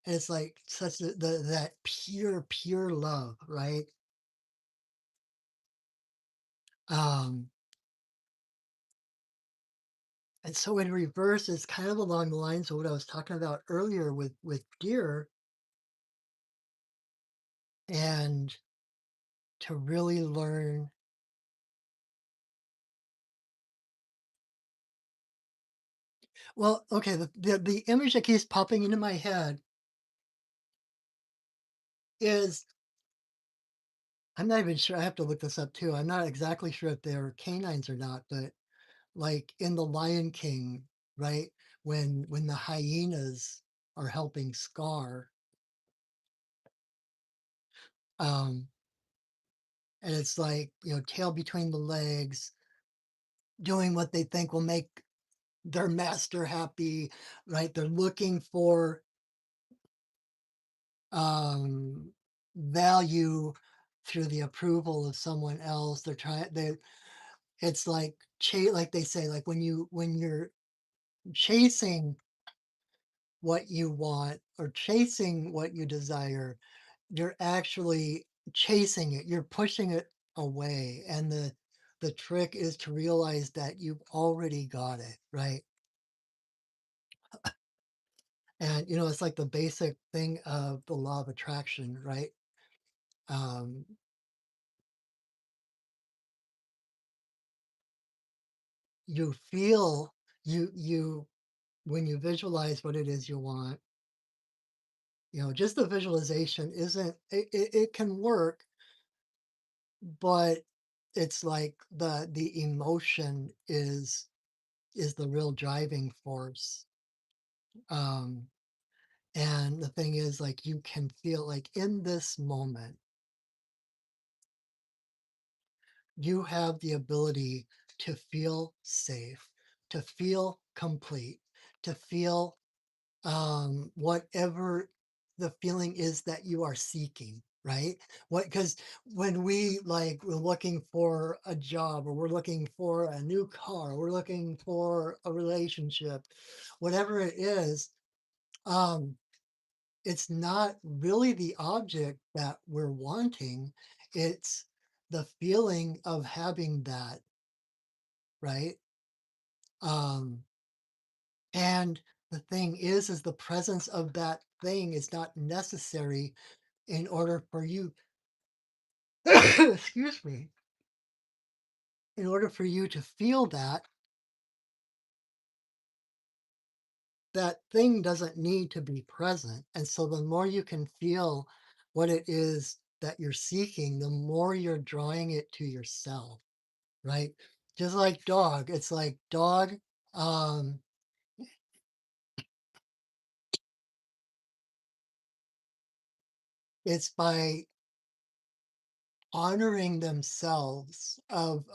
it's like such that pure love, right? Um, and so in reverse, it's kind of along the lines of what I was talking about earlier with deer, and to really learn. Well, okay, the image that keeps popping into my head is, I'm not even sure. I have to look this up too. I'm not exactly sure if they're canines or not, but like in the Lion King, right? When the hyenas are helping Scar, um, and it's like, tail between the legs, doing what they think will make their master happy, right? They're looking for um value through the approval of someone else. They It's like like they say, like when you're chasing what you want or chasing what you desire, you're actually chasing it. You're pushing it away. And the trick is to realize that you've already got it, right? And it's like the basic thing of the law of attraction, right? Um, you feel you when you visualize what it is you want, just the visualization isn't it can work, but it's like the emotion is the real driving force. Um, and the thing is, like, you can feel like in this moment, you have the ability to feel safe, to feel complete, to feel whatever the feeling is that you are seeking, right? What Because when we're looking for a job, or we're looking for a new car, or we're looking for a relationship, whatever it is, um, it's not really the object that we're wanting. It's the feeling of having that, right? Um, and the thing is the presence of that thing is not necessary in order for you excuse me, in order for you to feel that, that thing doesn't need to be present. And so the more you can feel what it is that you're seeking, the more you're drawing it to yourself, right? Just like dog. It's like dog, um, it's by honoring themselves, of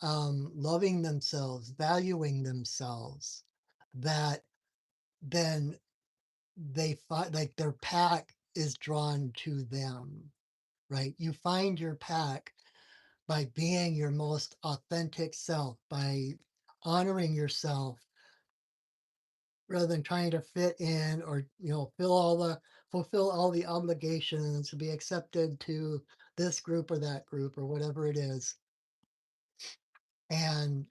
loving themselves, valuing themselves, that then they find, like, their pack is drawn to them, right? You find your pack by being your most authentic self, by honoring yourself rather than trying to fit in, or fulfill all the obligations to be accepted to this group or that group or whatever it is. And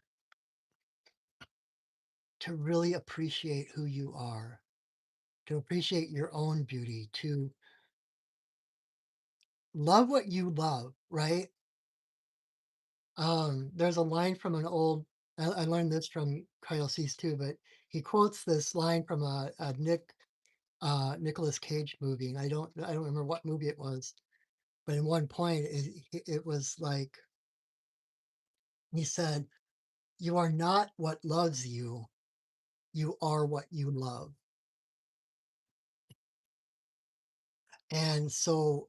to really appreciate who you are, to appreciate your own beauty, to love what you love, right? There's a line from an old, I learned this from Kyle Cease too, but he quotes this line from a Nicolas Cage movie, and I don't remember what movie it was, but in one point it was like he said, "You are not what loves you, you are what you love." And so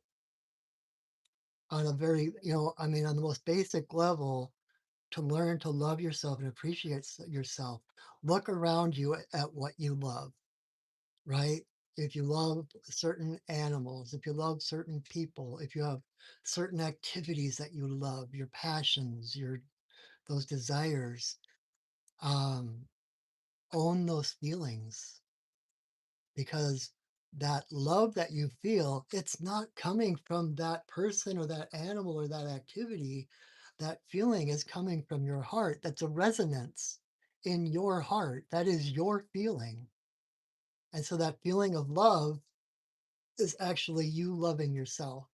on a very, I mean, on the most basic level, to learn to love yourself and appreciate yourself, look around you at what you love, right? If you love certain animals, if you love certain people, if you have certain activities that you love, your passions, your those desires, um, own those feelings, because that love that you feel, it's not coming from that person or that animal or that activity. That feeling is coming from your heart. That's a resonance in your heart. That is your feeling. And so that feeling of love is actually you loving yourself.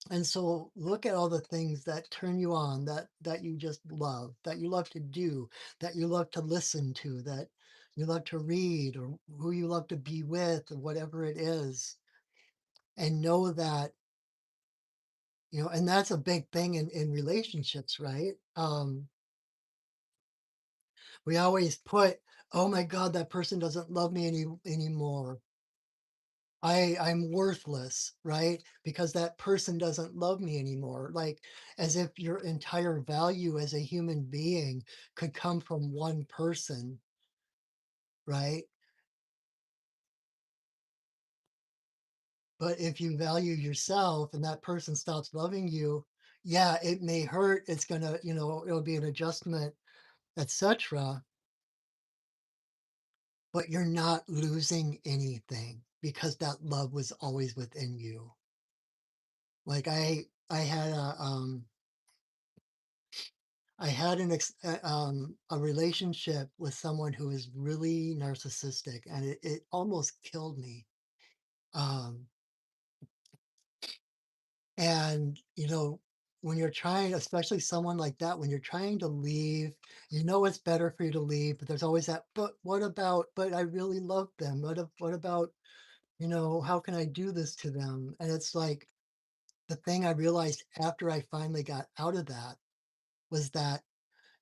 And so look at all the things that turn you on, that you just love, that you love to do, that you love to listen to, that you love to read, or who you love to be with, or whatever it is. And know that, and that's a big thing in relationships, right? We always put, oh my God, that person doesn't love me anymore. I'm worthless, right? Because that person doesn't love me anymore. Like, as if your entire value as a human being could come from one person, right? But if you value yourself and that person stops loving you, yeah, it may hurt. It's gonna, it'll be an adjustment, etc. But you're not losing anything because that love was always within you. Like I had a relationship with someone who is really narcissistic, and it almost killed me. Um, and when you're trying, especially someone like that, when you're trying to leave, you know it's better for you to leave, but there's always that, but what about, but I really love them. What about, how can I do this to them? And it's like the thing I realized after I finally got out of that was that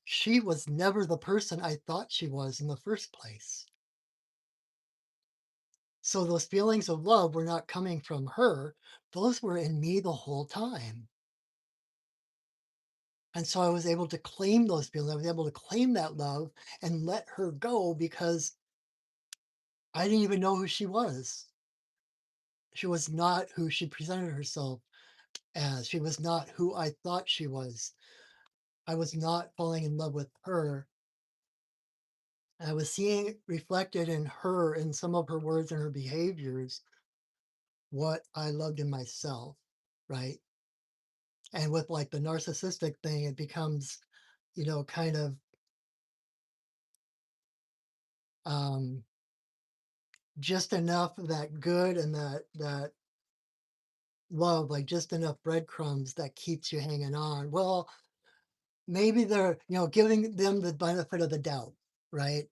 she was never the person I thought she was in the first place. So those feelings of love were not coming from her. Those were in me the whole time. And so I was able to claim those feelings. I was able to claim that love and let her go because I didn't even know who she was. She was not who she presented herself as. She was not who I thought she was. I was not falling in love with her. I was seeing reflected in her, in some of her words and her behaviors, what I loved in myself, right? And with like the narcissistic thing, it becomes, kind of um, just enough of that good and that love, like just enough breadcrumbs that keeps you hanging on. Well, maybe they're, giving them the benefit of the doubt, right?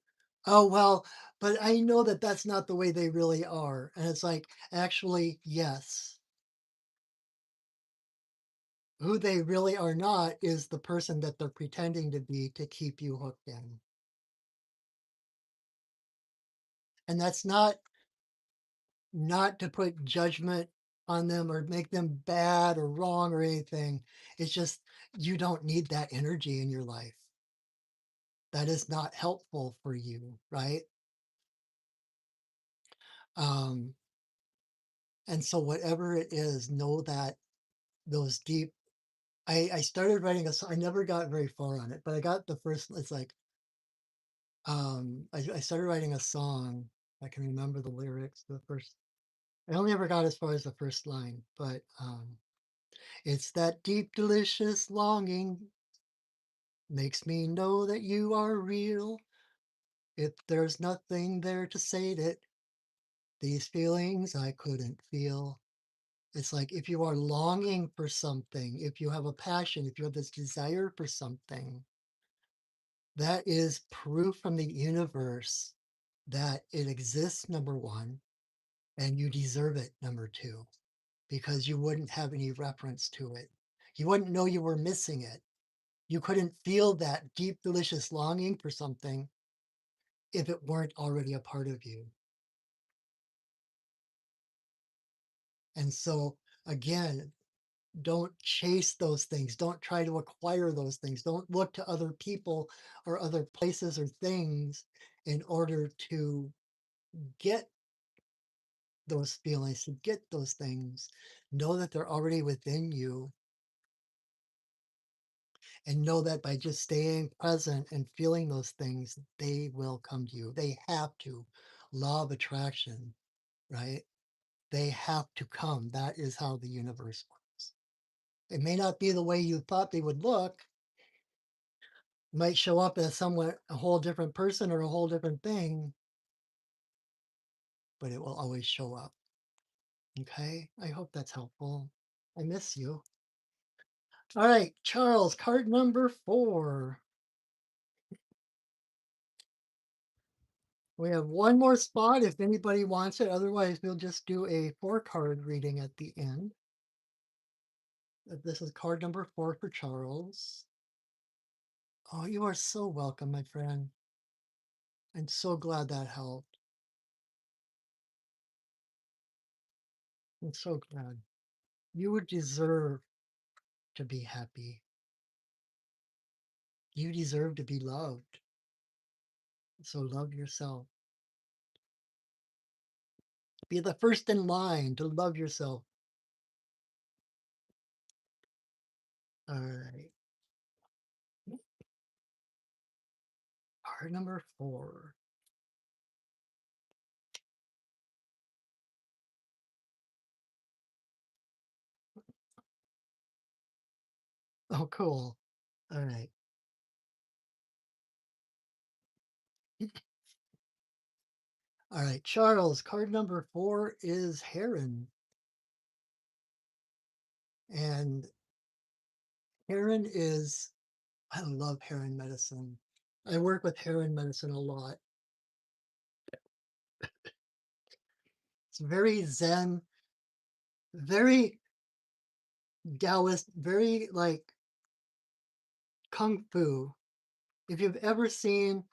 Oh, well, but I know that that's not the way they really are. And it's like, actually, yes. Who they really are not is the person that they're pretending to be to keep you hooked in. And that's not to put judgment on them or make them bad or wrong or anything. It's just you don't need that energy in your life. That is not helpful for you, right? Um, and so whatever it is, know that those deep. I started writing a song. I never got very far on it, but I got the first. It's like I started writing a song. I can remember the lyrics. The first. I only ever got as far as the first line, but it's that deep, delicious longing makes me know that you are real. If there's nothing there to sate it, these feelings I couldn't feel. It's like if you are longing for something, if you have a passion, if you have this desire for something, that is proof from the universe that it exists, number one, and you deserve it, number two, because you wouldn't have any reference to it. You wouldn't know you were missing it. You couldn't feel that deep, delicious longing for something if it weren't already a part of you. And so, again, don't chase those things. Don't try to acquire those things. Don't look to other people or other places or things in order to get those feelings, to get those things. Know that they're already within you and know that by just staying present and feeling those things, they will come to you. They have to. Law of attraction, right? They have to come. That is how the universe works. It may not be the way you thought they would look. It might show up as somewhat a whole different person or a whole different thing, but it will always show up. Okay. I hope that's helpful. I miss you. All right, Charles, card number 4. We have one more spot if anybody wants it. Otherwise, we'll just do a 4 card reading at the end. This is card number 4 for Charles. Oh, you are so welcome, my friend. I'm so glad that helped. I'm so glad. You would deserve to be happy. You deserve to be loved. So love yourself. Be the first in line to love yourself. All right. Card number 4. Oh, cool. All right. All right. Charles, card number 4 is Heron. And Heron is I love Heron medicine. I work with Heron medicine a lot. It's very Zen, very Taoist, very like kung fu. If you've ever seen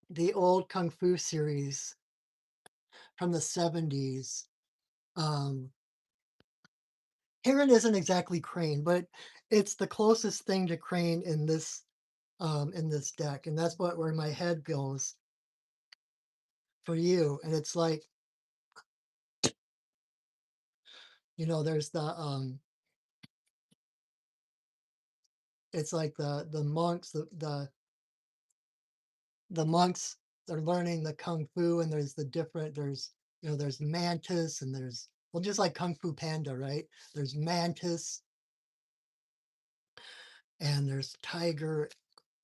the old kung fu series from the 70s, um, Heron isn't exactly Crane, but it's the closest thing to Crane in this deck, and that's what where my head goes for you. And it's like, there's it's like the monks, the monks are learning the kung fu, and there's there's mantis, and there's, well, just like Kung Fu Panda, right? There's mantis, and there's tiger,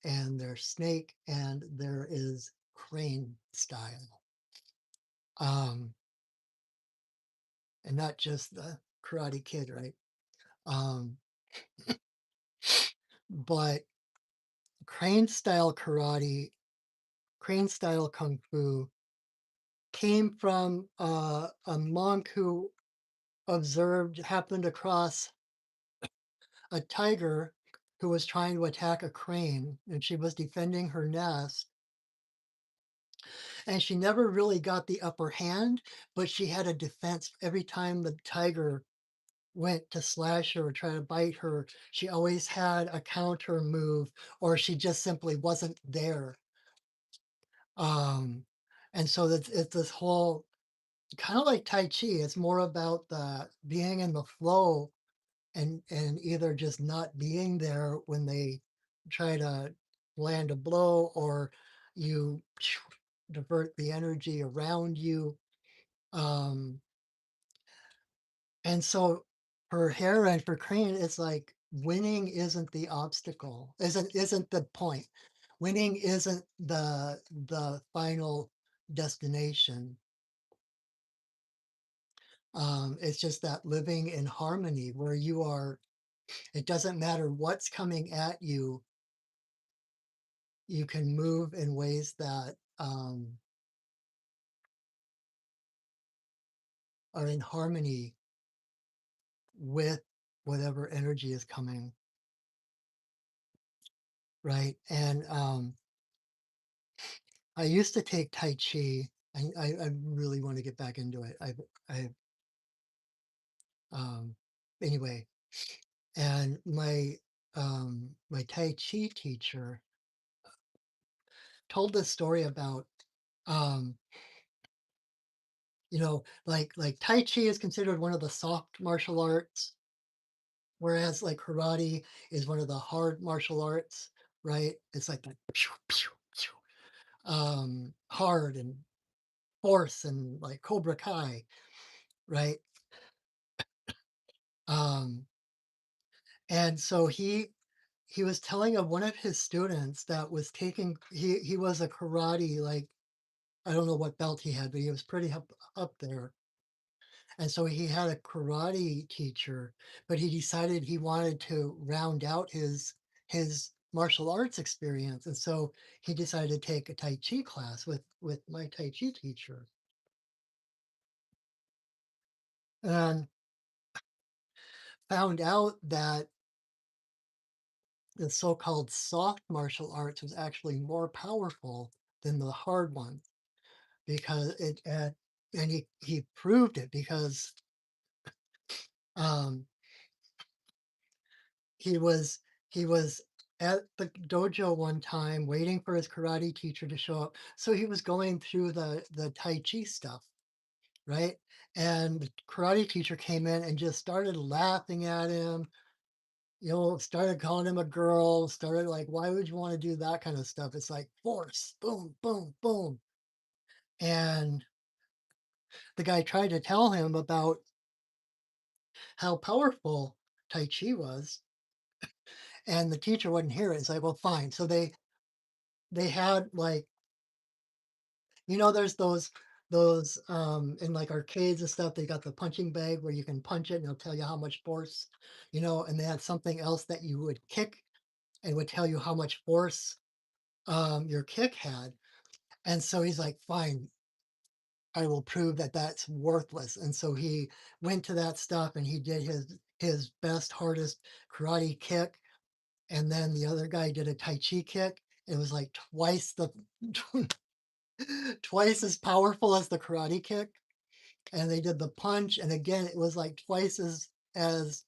and there's snake, and there is crane style. Um, and not just the Karate Kid, right? Um, but crane style karate, crane style kung fu came from a monk who happened across a tiger who was trying to attack a crane, and she was defending her nest, and she never really got the upper hand, but she had a defense every time the tiger went to slash her or try to bite her. She always had a counter move, or she just simply wasn't there. um and so it's this whole kind of like Tai Chi. It's more about the being in the flow, and either just not being there when they try to land a blow, or you divert the energy around you. um and so for Hera and for Crane, it's like winning isn't the obstacle, isn't the point. Winning isn't the final destination. It's just that living in harmony where you are, it doesn't matter what's coming at you, you can move in ways that are in harmony with whatever energy is coming, right? And I used to take Tai Chi. I really want to get back into it. I um, anyway, and my Tai Chi teacher told this story about um, like Tai Chi is considered one of the soft martial arts, whereas like karate is one of the hard martial arts, right? It's like that pew, pew, pew, hard and force, and like Cobra Kai, right? Um, and so he was telling of one of his students that was taking he was a karate, like, I don't know what belt he had, but he was pretty up there. And so he had a karate teacher, but he decided he wanted to round out his martial arts experience. And so he decided to take a Tai Chi class with my Tai Chi teacher. And found out that the so-called soft martial arts was actually more powerful than the hard one, because and he proved it because um he was he was at the dojo one time waiting for his karate teacher to show up. So he was going through the Tai Chi stuff, right? And the karate teacher came in and just started laughing at him, started calling him a girl, started like, why would you want to do that kind of stuff? It's like force, boom, boom, boom. And the guy tried to tell him about how powerful Tai Chi was, and the teacher wouldn't hear it. It's like, well, fine. So they had like, there's those in like arcades and stuff, they got the punching bag where you can punch it and it'll tell you how much force, and they had something else that you would kick and would tell you how much force your kick had. And so he's like, fine, I will prove that that's worthless. And so he went to that stuff and he did his best, hardest karate kick. And then the other guy did a Tai Chi kick. It was like twice the twice as powerful as the karate kick. And they did the punch. And again, it was like twice as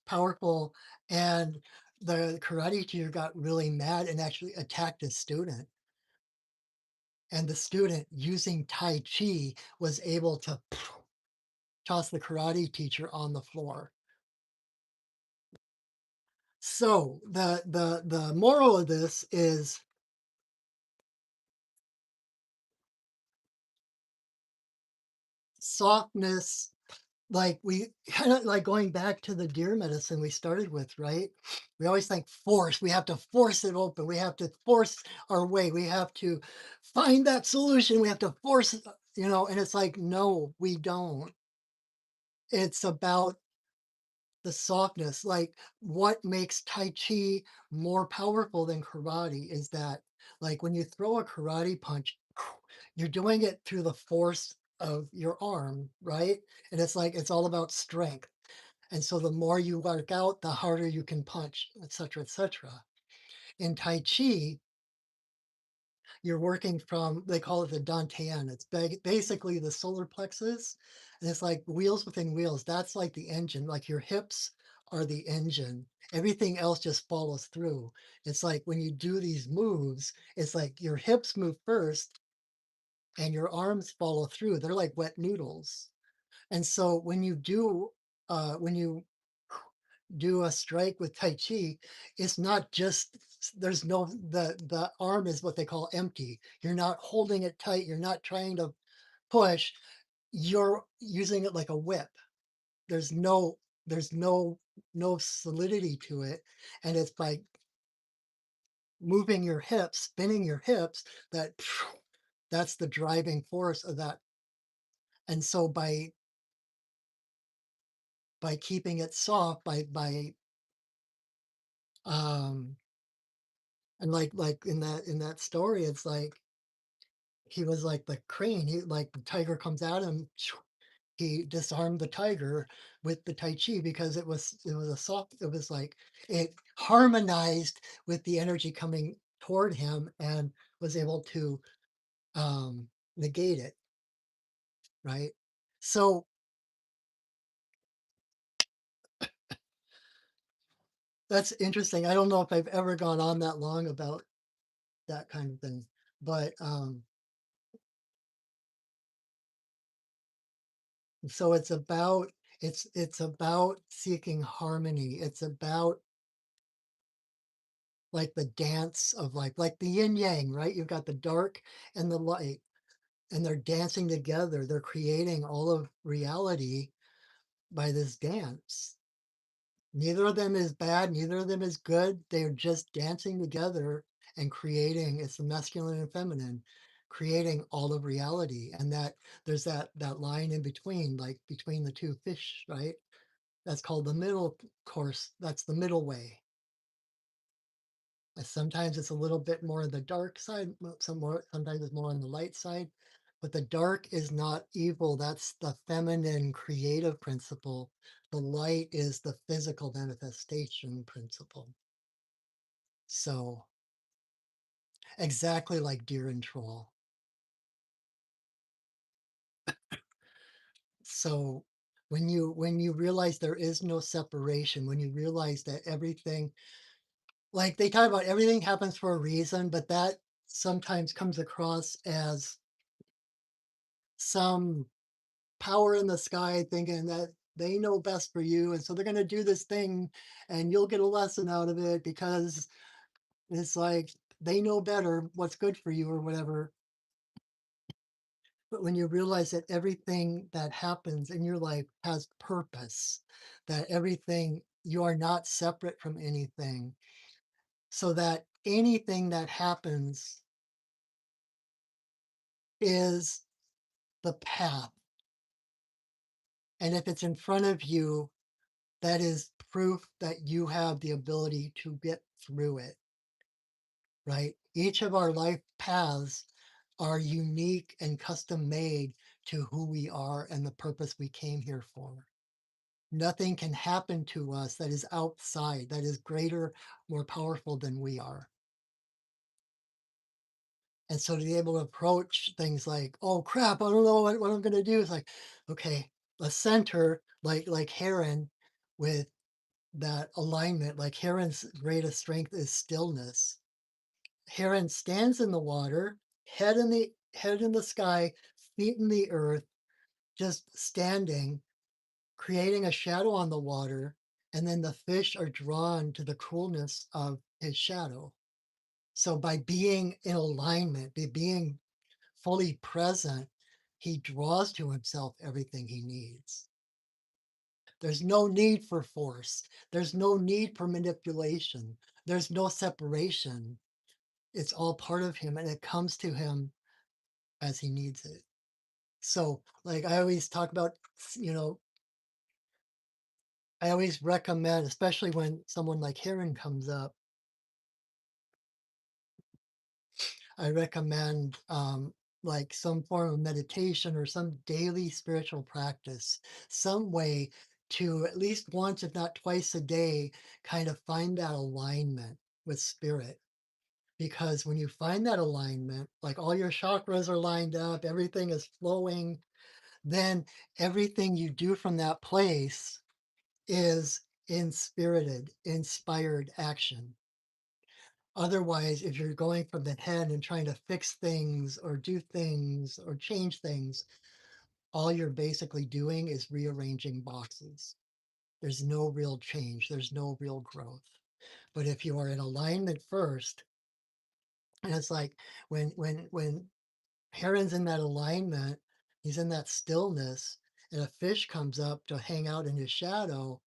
powerful. And the karate teacher got really mad and actually attacked his student. And the student using Tai Chi was able to toss the karate teacher on the floor. So the moral of this is softness. Like we kind of like going back to the deer medicine we started with, right? We always think force. We have to force it open. We have to force our way. We have to find that solution. We have to force it, and it's like, no, we don't. It's about the softness. Like what makes Tai Chi more powerful than karate is that, like, when you throw a karate punch, you're doing it through the force of your arm, right? And it's like it's all about strength. And so the more you work out, the harder you can punch, etc., etc. In Tai Chi, you're working from, they call it the dantian. It's basically the solar plexus. And it's like wheels within wheels. That's like the engine. Like your hips are the engine. Everything else just follows through. It's like when you do these moves, it's like your hips move first and your arms follow through. They're like wet noodles. And so when you do a strike with Tai Chi, it's not just there's no the arm is what they call empty. You're not holding it tight. You're not trying to push. You're using it like a whip. There's no there's no solidity to it, and it's by moving your hips, spinning your hips that that's the driving force of that. And so by keeping it soft, by um and like in that story, it's like he was like the crane. He like the tiger comes at him. He disarmed the tiger with the tai chi because it was a soft. It was like it harmonized with the energy coming toward him and was able to um, negate it. Right. So that's interesting. I don't know if I've ever gone on that long about that kind of thing, but so it's about seeking harmony. It's about like the dance of like the yin yang, right? You've got the dark and the light, and they're dancing together. They're creating all of reality by this dance. Neither of them is bad, neither of them is good. They're just dancing together and creating, it's the masculine and feminine, creating all of reality. And that there's that line in between, like between the two fish, right? That's called the middle course. That's the middle way. Sometimes it's a little bit more on the dark side, sometimes it's more on the light side. But the dark is not evil. That's the feminine creative principle. The light is the physical manifestation principle. So exactly like deer and troll. So when you realize there is no separation, when you realize that everything, like they talk about, everything happens for a reason, but that sometimes comes across as some power in the sky thinking that they know best for you. And so they're going to do this thing and you'll get a lesson out of it because it's like they know better what's good for you or whatever. But when you realize that everything that happens in your life has purpose, that everything, you are not separate from anything, so that anything that happens is the path. And if it's in front of you, that is proof that you have the ability to get through it, right? Each of our life paths are unique and custom made to who we are and the purpose we came here for. Nothing can happen to us that is outside, that is greater, more powerful than we are. And so to be able to approach things like, oh crap, I don't know what I'm gonna do. It's like, okay, a center like Heron with that alignment, like Heron's greatest strength is stillness. Heron stands in the water, head in the sky, feet in the earth, just standing, creating a shadow on the water, and then the fish are drawn to the coolness of his shadow. So by being in alignment, by being fully present, he draws to himself everything he needs. There's no need for force. There's no need for manipulation. There's no separation. It's all part of him and it comes to him as he needs it. So, like I always talk about, you know, I always recommend, especially when someone like Heron comes up, I recommend like some form of meditation or some daily spiritual practice, some way to at least once, if not twice a day, kind of find that alignment with spirit. Because when you find that alignment, like all your chakras are lined up, everything is flowing, then everything you do from that place is inspirited, inspired action. Otherwise, if you're going from the head and trying to fix things or do things or change things, all you're basically doing is rearranging boxes. There's no real change, there's no real growth. But if you are in alignment first, and it's like when Heron's in that alignment, he's in that stillness, and a fish comes up to hang out in his shadow,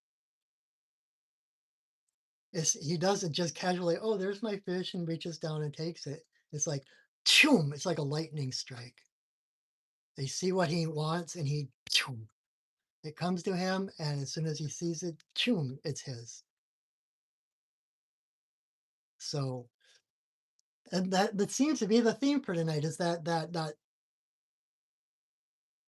he doesn't just casually, oh, there's my fish, and reaches down and takes it. It's like, choom, it's like a lightning strike. They see what he wants, and he, choom, it comes to him, and as soon as he sees it, choom, it's his. So, and that seems to be the theme for tonight is that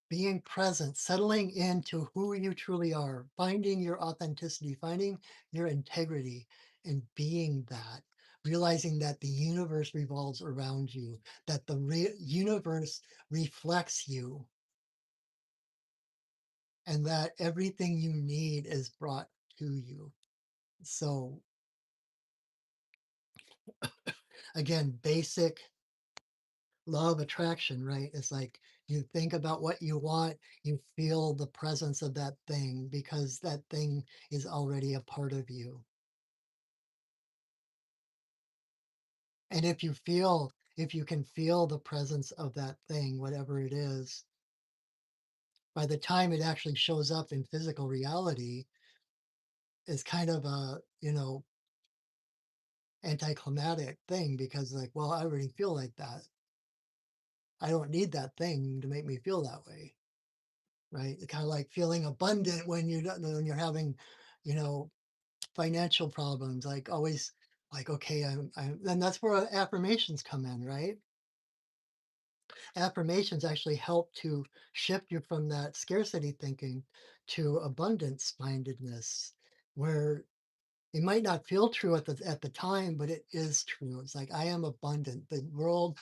being present, settling into who you truly are, finding your authenticity, finding your integrity, and being that, realizing that the universe revolves around you, that the universe reflects you, and that everything you need is brought to you. So, again, basic law of attraction, right? It's like you think about what you want, you feel the presence of that thing because that thing is already a part of you. And if you can feel the presence of that thing, whatever it is, by the time it actually shows up in physical reality, it's kind of a, anticlimactic thing because like, well, I already feel like that. I don't need that thing to make me feel that way. Right. It's kind of like feeling abundant when when you're having, you know, financial problems, like always like, okay, and that's where affirmations come in, right? Affirmations actually help to shift you from that scarcity thinking to abundance mindedness, where it might not feel true at the time, but it is true. It's like I am abundant. The world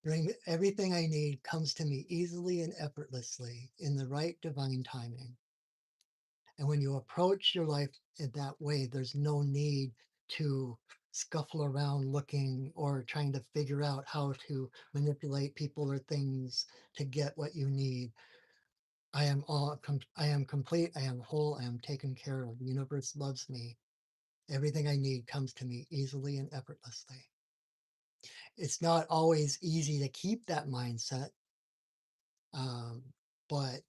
bring everything I need comes to me easily and effortlessly in the right divine timing. And when you approach your life in that way, there's no need to scuffle around looking or trying to figure out how to manipulate people or things to get what you need. I am complete, I am whole, I am taken care of. The universe loves me. Everything I need comes to me easily and effortlessly. It's not always easy to keep that mindset, um, but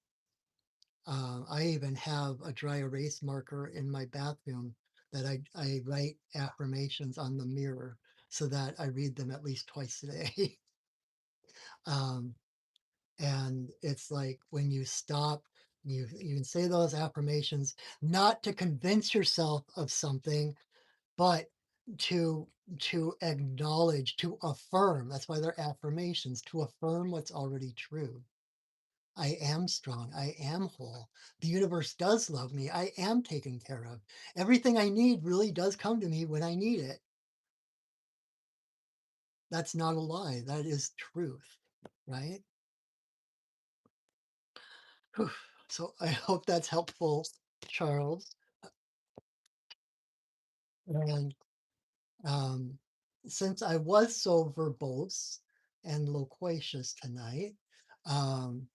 I even have a dry erase marker in my bathroom that I write affirmations on the mirror so that I read them at least twice a day. um, And it's like when you stop, you can say those affirmations, not to convince yourself of something, but to acknowledge, to affirm. That's why they're affirmations, to affirm what's already true. I am strong. I am whole. The universe does love me. I am taken care of. Everything I need really does come to me when I need it. That's not a lie. That is truth, right? Whew. So I hope that's helpful, Charles. And um, since I was so verbose and loquacious tonight, um,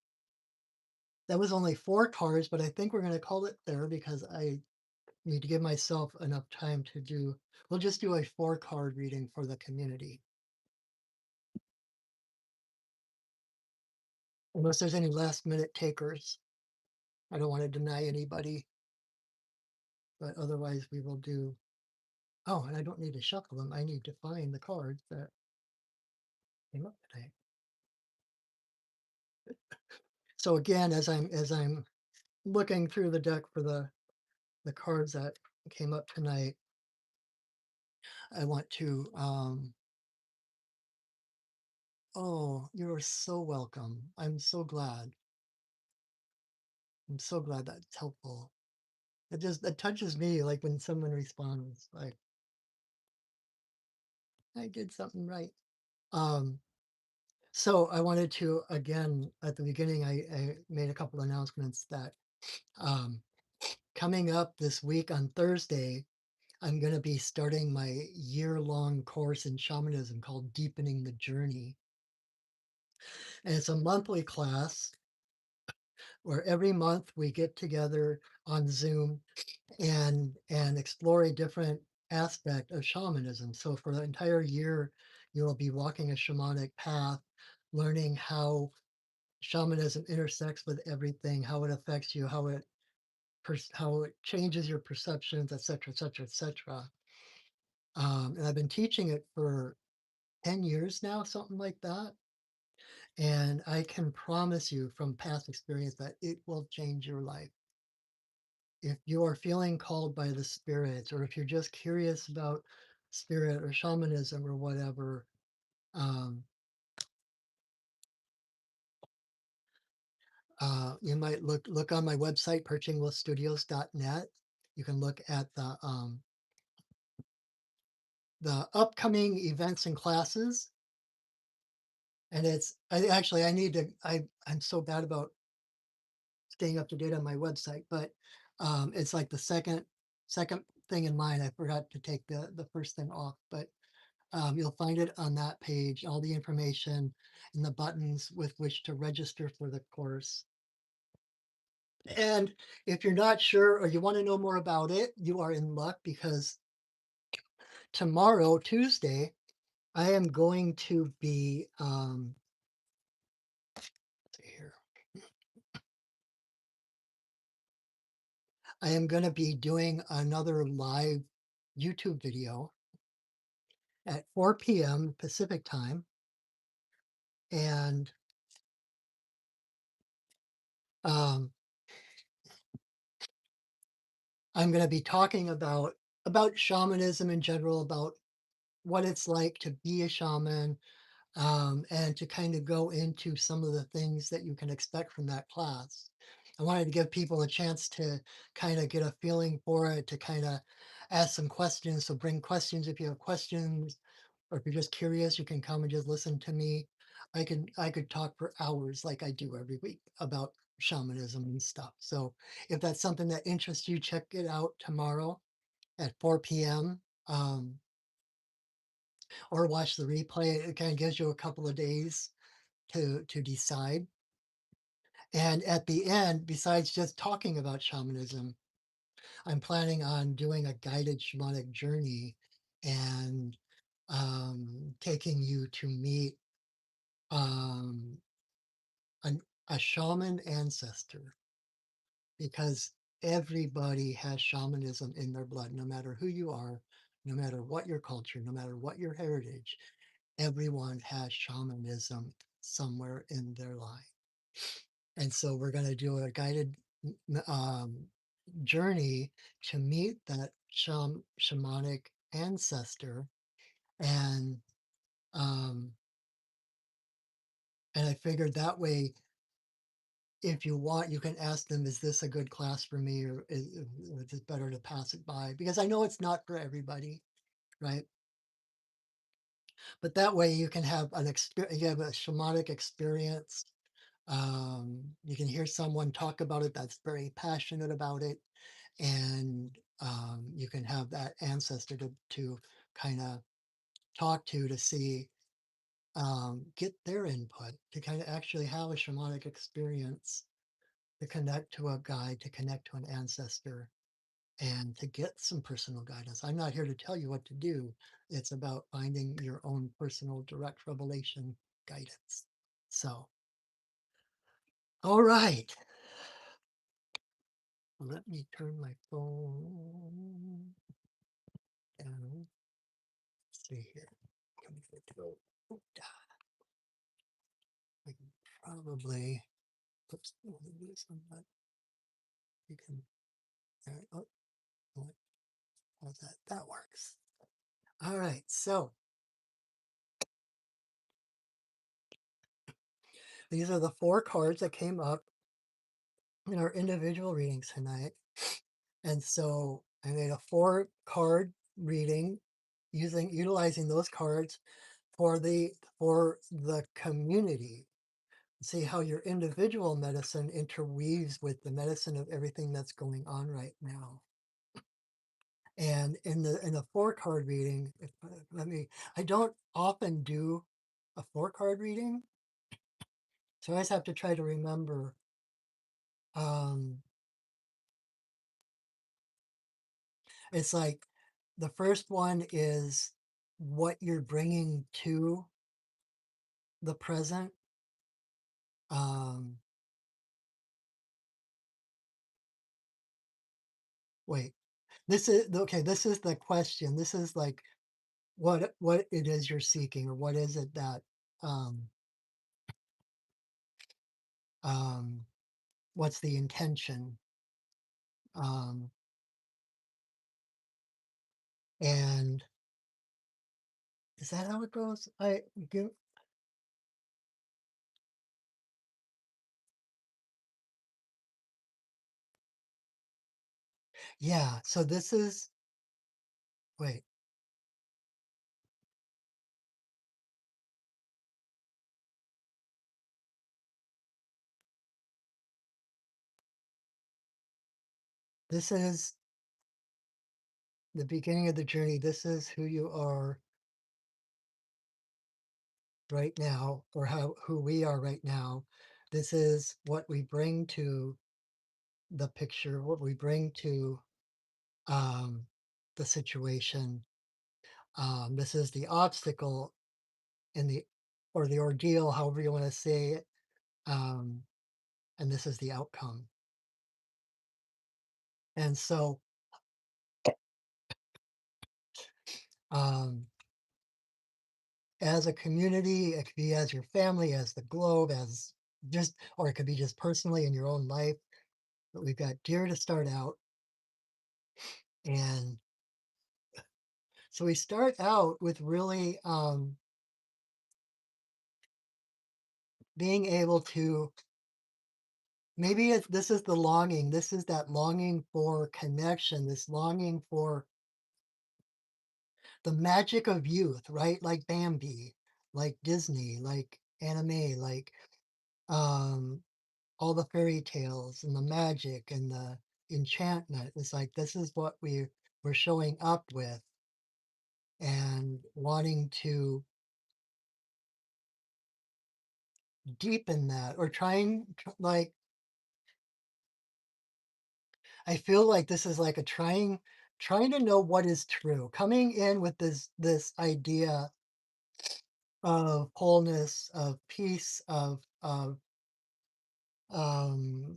that was only 4 cards, but I think we're going to call it there because I need to give myself enough time to do. We'll just do a 4 card reading for the community. Unless there's any last minute takers. I don't want to deny anybody, but otherwise we will do. Oh, and I don't need to shuffle them. I need to find the cards that came up today. So again, as I'm looking through the deck for the cards that came up tonight, I want to oh, you're so welcome. I'm so glad. I'm so glad that's helpful. It touches me like when someone responds like I did something right. Um so I wanted to again at the beginning I made a couple announcements that um coming up this week on Thursday, I'm going to be starting my year-long course in shamanism called Deepening the Journey. And it's a monthly class where every month we get together on Zoom and explore a different aspect of shamanism. So for the entire year, you will be walking a shamanic path, learning how shamanism intersects with everything, how it affects you, how it changes your perceptions, etc., etc., etc. And I've been teaching it for 10 years now, something like that. And I can promise you from past experience that it will change your life. If you are feeling called by the spirits, or if you're just curious about spirit or shamanism or whatever, um, you might look on my website, perchingwillstudios.net. You can look at the upcoming events and classes. And I need to, I'm so bad about staying up to date on my website, but it's like the second thing in line. I forgot to take the first thing off, but you'll find it on that page, all the information and the buttons with which to register for the course. And if you're not sure or you want to know more about it, you are in luck because tomorrow, Tuesday, I am going to be let's see here. I am going to be doing another live YouTube video at 4 p.m. Pacific time. And um, I'm going to be talking about shamanism in general, about what it's like to be a shaman, and to kind of go into some of the things that you can expect from that class. I wanted to give people a chance to kind of get a feeling for it, to kind of ask some questions. So bring questions if you have questions, or if you're just curious, you can come and just listen to me. I could talk for hours like I do every week about shamanism and stuff. So if that's something that interests you, check it out tomorrow at 4 p.m. Or watch the replay. It kind of gives you a couple of days to decide. And at the end, besides just talking about shamanism, I'm planning on doing a guided shamanic journey and taking you to meet um, an, a shaman ancestor, because everybody has shamanism in their blood, no matter who you are, no matter what your culture, no matter what your heritage, everyone has shamanism somewhere in their life. And so we're going to do a guided journey to meet that shamanic ancestor. And um, and I figured that way, if you want, you can ask them, is this a good class for me, or is it better to pass it by? Because I know it's not for everybody, right? But that way you can have an experience, you have a shamanic experience. You can hear someone talk about it that's very passionate about it, and you can have that ancestor to kind of talk to see, get their input, to kind of actually have a shamanic experience, to connect to a guide, to connect to an ancestor, and to get some personal guidance. I'm not here to tell you what to do. It's about finding your own personal direct revelation guidance. So, all right. Let me turn my phone down. Let's see here. Can we go? I can probably, oops, let me do this one, but you can, oh, what, how's that? That works. All right. So these are the 4 cards that came up in our individual readings tonight. And so I made a 4-card reading utilizing those cards for the community. See how your individual medicine interweaves with the medicine of everything that's going on right now. And in a 4-card reading, I don't often do a 4-card reading, so I always have to try to remember. Um, it's like the first one is what you're bringing to the present. Um, wait, this is okay. This is the question. This is like what it is you're seeking, or what is it that um, um, what's the intention, um, and is that how it goes? I give Yeah. So this is wait. This is the beginning of the journey. This is who you are right now, or who we are right now. This is what we bring to the picture, what we bring to um, the situation. This is the obstacle in the or the ordeal, however you want to say it. Um, and this is the outcome. And so um, as a community, it could be as your family, as the globe, as just, or it could be just personally in your own life. But we've got deer to start out. And so we start out with really being able to, maybe this is the longing, this is that longing for connection, this longing for the magic of youth, right? Like Bambi, like Disney, like anime, like um, all the fairy tales and the magic and the enchantment. It's like this is what we're showing up with, and wanting to deepen that, or like, I feel like this is like a trying to know what is true, coming in with this idea of wholeness, of peace, of um,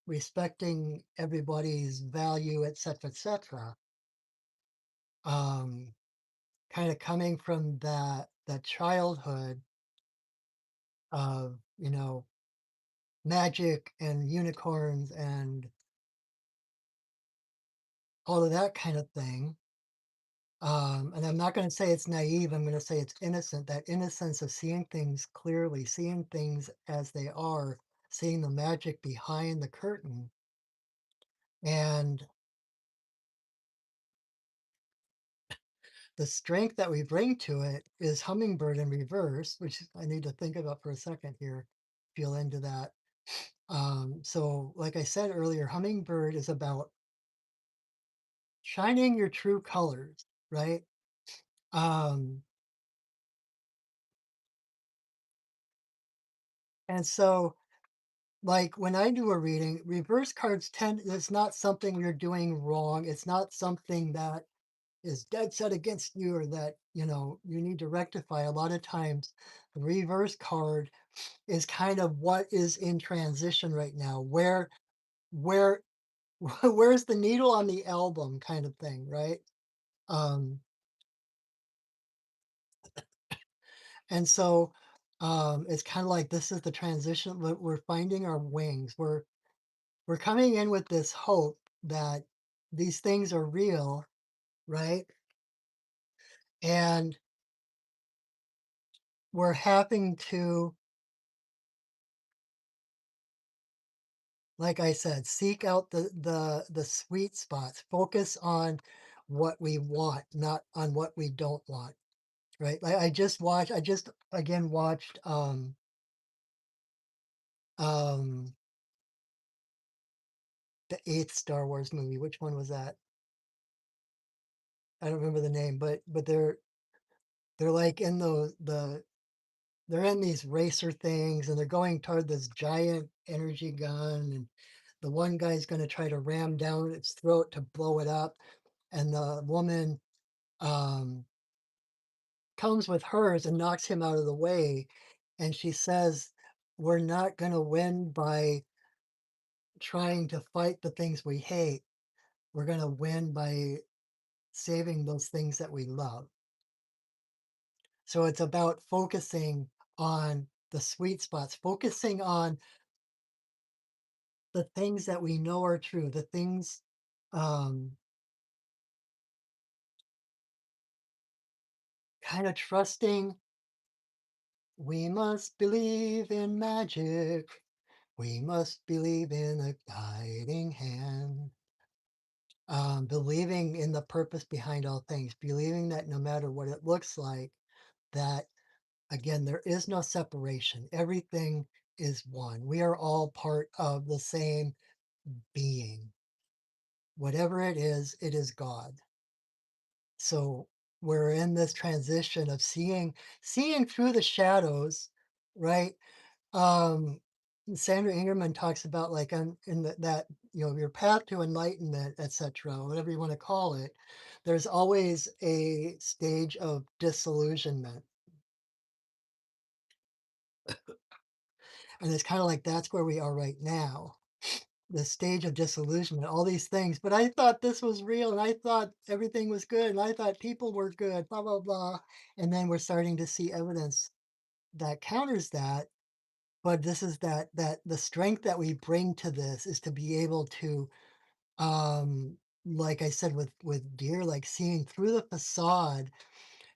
respecting everybody's value, etc., etc. Um, kind of coming from that childhood of, magic and unicorns and all of that kind of thing. And I'm not going to say it's naive. I'm going to say it's innocent. That innocence of seeing things clearly, seeing things as they are, seeing the magic behind the curtain. And the strength that we bring to it is hummingbird in reverse, which I need to think about for a second here, feel into that. So, like I said earlier, hummingbird is about shining your true colors, right? Um, and so, like when I do a reading, reverse cards tend, it's not something you're doing wrong. It's not something that is dead set against you or that, you need to rectify. A lot of times, the reverse card is kind of what is in transition right now. Where where's the needle on the album kind of thing, right? Um, and so it's kind of like this is the transition. We're finding our wings. We're coming in with this hope that these things are real, right? And we're having to, like I said, seek out the sweet spots, focus on what we want, not on what we don't want. Right? I just again watched um the eighth Star Wars movie. Which one was that? I don't remember the name, but they're like in they're in these racer things and they're going toward this giant energy gun and the one guy's going to try to ram down its throat to blow it up and the woman um comes with hers and knocks him out of the way and she says we're not going to win by trying to fight the things we hate. We're going to win by saving those things that we love. So it's about focusing on the sweet spots, focusing on the things that we know are true, the things, um, kind of trusting. We must believe in magic. We must believe in a guiding hand. Believing in the purpose behind all things, believing that no matter what it looks like, that again, there is no separation. Everything is one. We are all part of the same being. Whatever it is God. So we're in this transition of seeing through the shadows, right? Um, Sandra Ingerman talks about like in that your path to enlightenment, etc., whatever you want to call it. There's always a stage of disillusionment, and it's kind of like that's where we are right now. The stage of disillusionment, all these things. But I thought this was real, and I thought everything was good, and I thought people were good, blah blah blah. And then we're starting to see evidence that counters that. But this is that the strength that we bring to this is to be able to, um, like I said with deer, like seeing through the facade,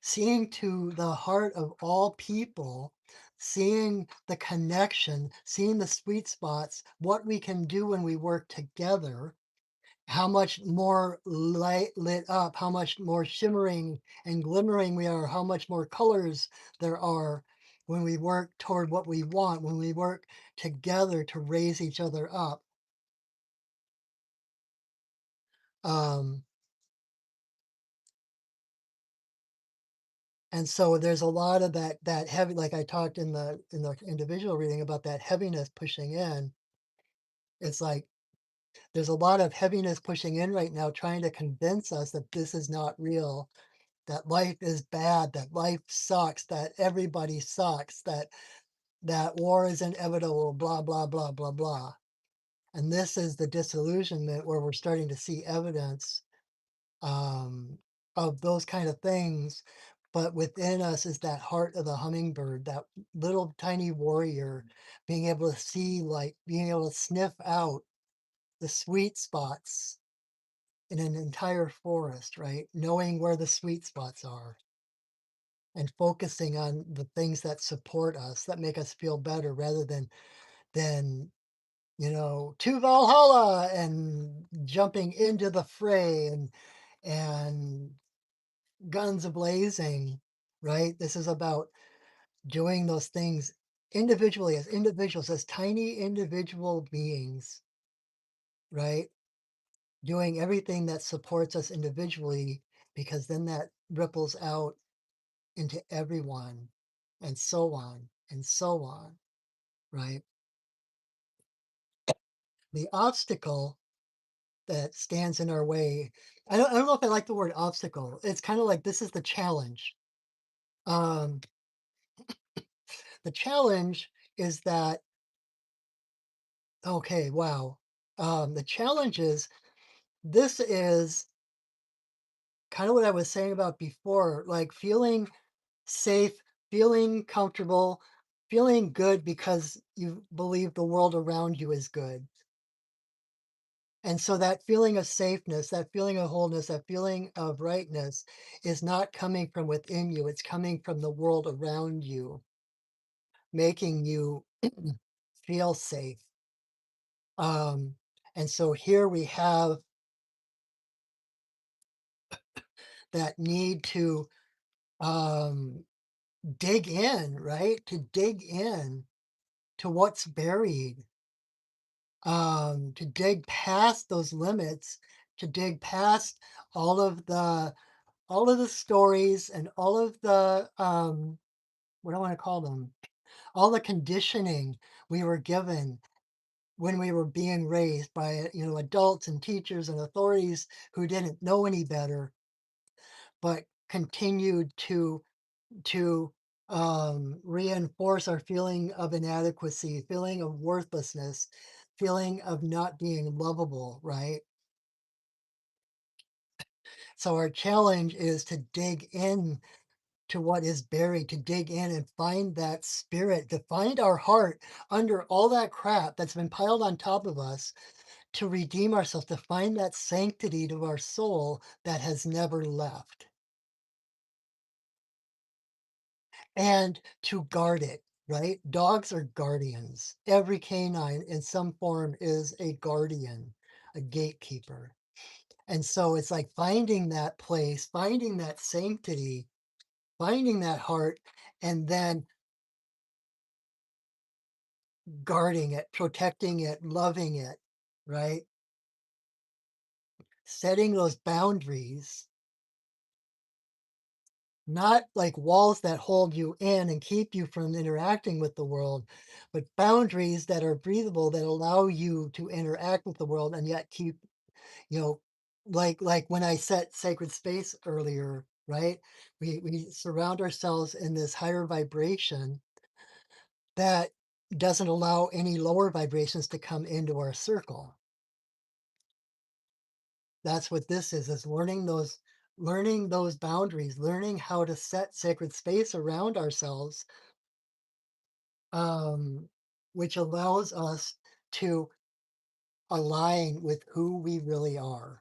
seeing to the heart of all people, seeing the connection, seeing the sweet spots, what we can do when we work together, how much more light lit up, how much more shimmering and glimmering we are, how much more colors there are when we work toward what we want, when we work together to raise each other up. Um, and so there's a lot of that heavy, like I talked in the individual reading about that heaviness pushing in. It's like there's a lot of heaviness pushing in right now, trying to convince us that this is not real, that life is bad, that life sucks, that everybody sucks, that war is inevitable, blah, blah, blah, blah, blah. And this is the disillusionment where we're starting to see evidence um, of those kind of things. but within us is that heart of the hummingbird, that little tiny warrior, being able to see, like being able to sniff out the sweet spots in an entire forest, right? Knowing where the sweet spots are and focusing on the things that support us, that make us feel better rather than to Valhalla and jumping into the fray and guns ablazing, right? This is about doing those things individually as individuals, as tiny individual beings, right? Doing everything that supports us individually, because then that ripples out into everyone and so on, right? The obstacle that stands in our way, I don't know if I like the word obstacle. It's kind of like this is the challenge. Um, the challenge is that, okay, wow. The challenge is this is kind of what I was saying about before, like feeling safe, feeling comfortable, feeling good because you believe the world around you is good. And so that feeling of safeness, that feeling of wholeness, that feeling of rightness is not coming from within you. It's coming from the world around you, making you feel safe. Um, and so here we have that need to um, dig in, right? To dig in to what's buried, to dig past those limits, to dig past all of the all of the stories and all of the what do I want to call them? All the conditioning we were given when we were being raised by adults and teachers and authorities who didn't know any better, but continued to reinforce our feeling of inadequacy, feeling of worthlessness, feeling of not being lovable, right? So our challenge is to dig in to what is buried, to dig in and find that spirit, to find our heart under all that crap that's been piled on top of us, to redeem ourselves, to find that sanctity to our soul that has never left, and to guard it, right? Dogs are guardians. Every canine in some form is a guardian, a gatekeeper. And so it's like finding that place, finding that sanctity, finding that heart, and then guarding it, protecting it, loving it, right? Setting those boundaries, not like walls that hold you in and keep you from interacting with the world, but boundaries that are breathable that allow you to interact with the world and yet keep, you know, like when I set sacred space earlier, right? We surround ourselves in this higher vibration that doesn't allow any lower vibrations to come into our circle. That's what this is learning those boundaries, learning how to set sacred space around ourselves, um, which allows us to align with who we really are,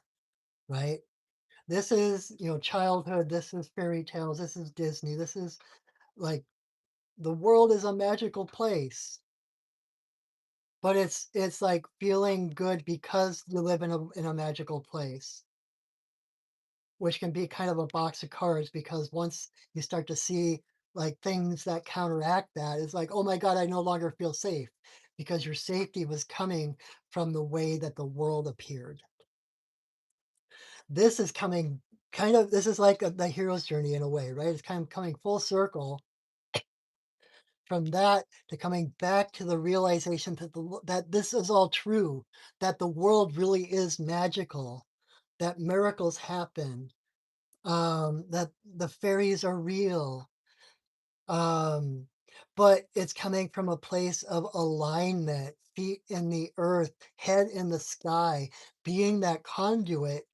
right? This is, childhood, this is fairy tales, this is Disney, this is like the world is a magical place, but it's like feeling good because you live in a magical place, which can be kind of a box of cards because once you start to see like things that counteract that, it's like, oh my God, I no longer feel safe because your safety was coming from the way that the world appeared. This is coming this is like the hero's journey in a way, right? It's kind of coming full circle from that to coming back to the realization that that this is all true, that the world really is magical, that miracles happen, that the fairies are real, um, but it's coming from a place of alignment, feet in the earth, head in the sky, being that conduit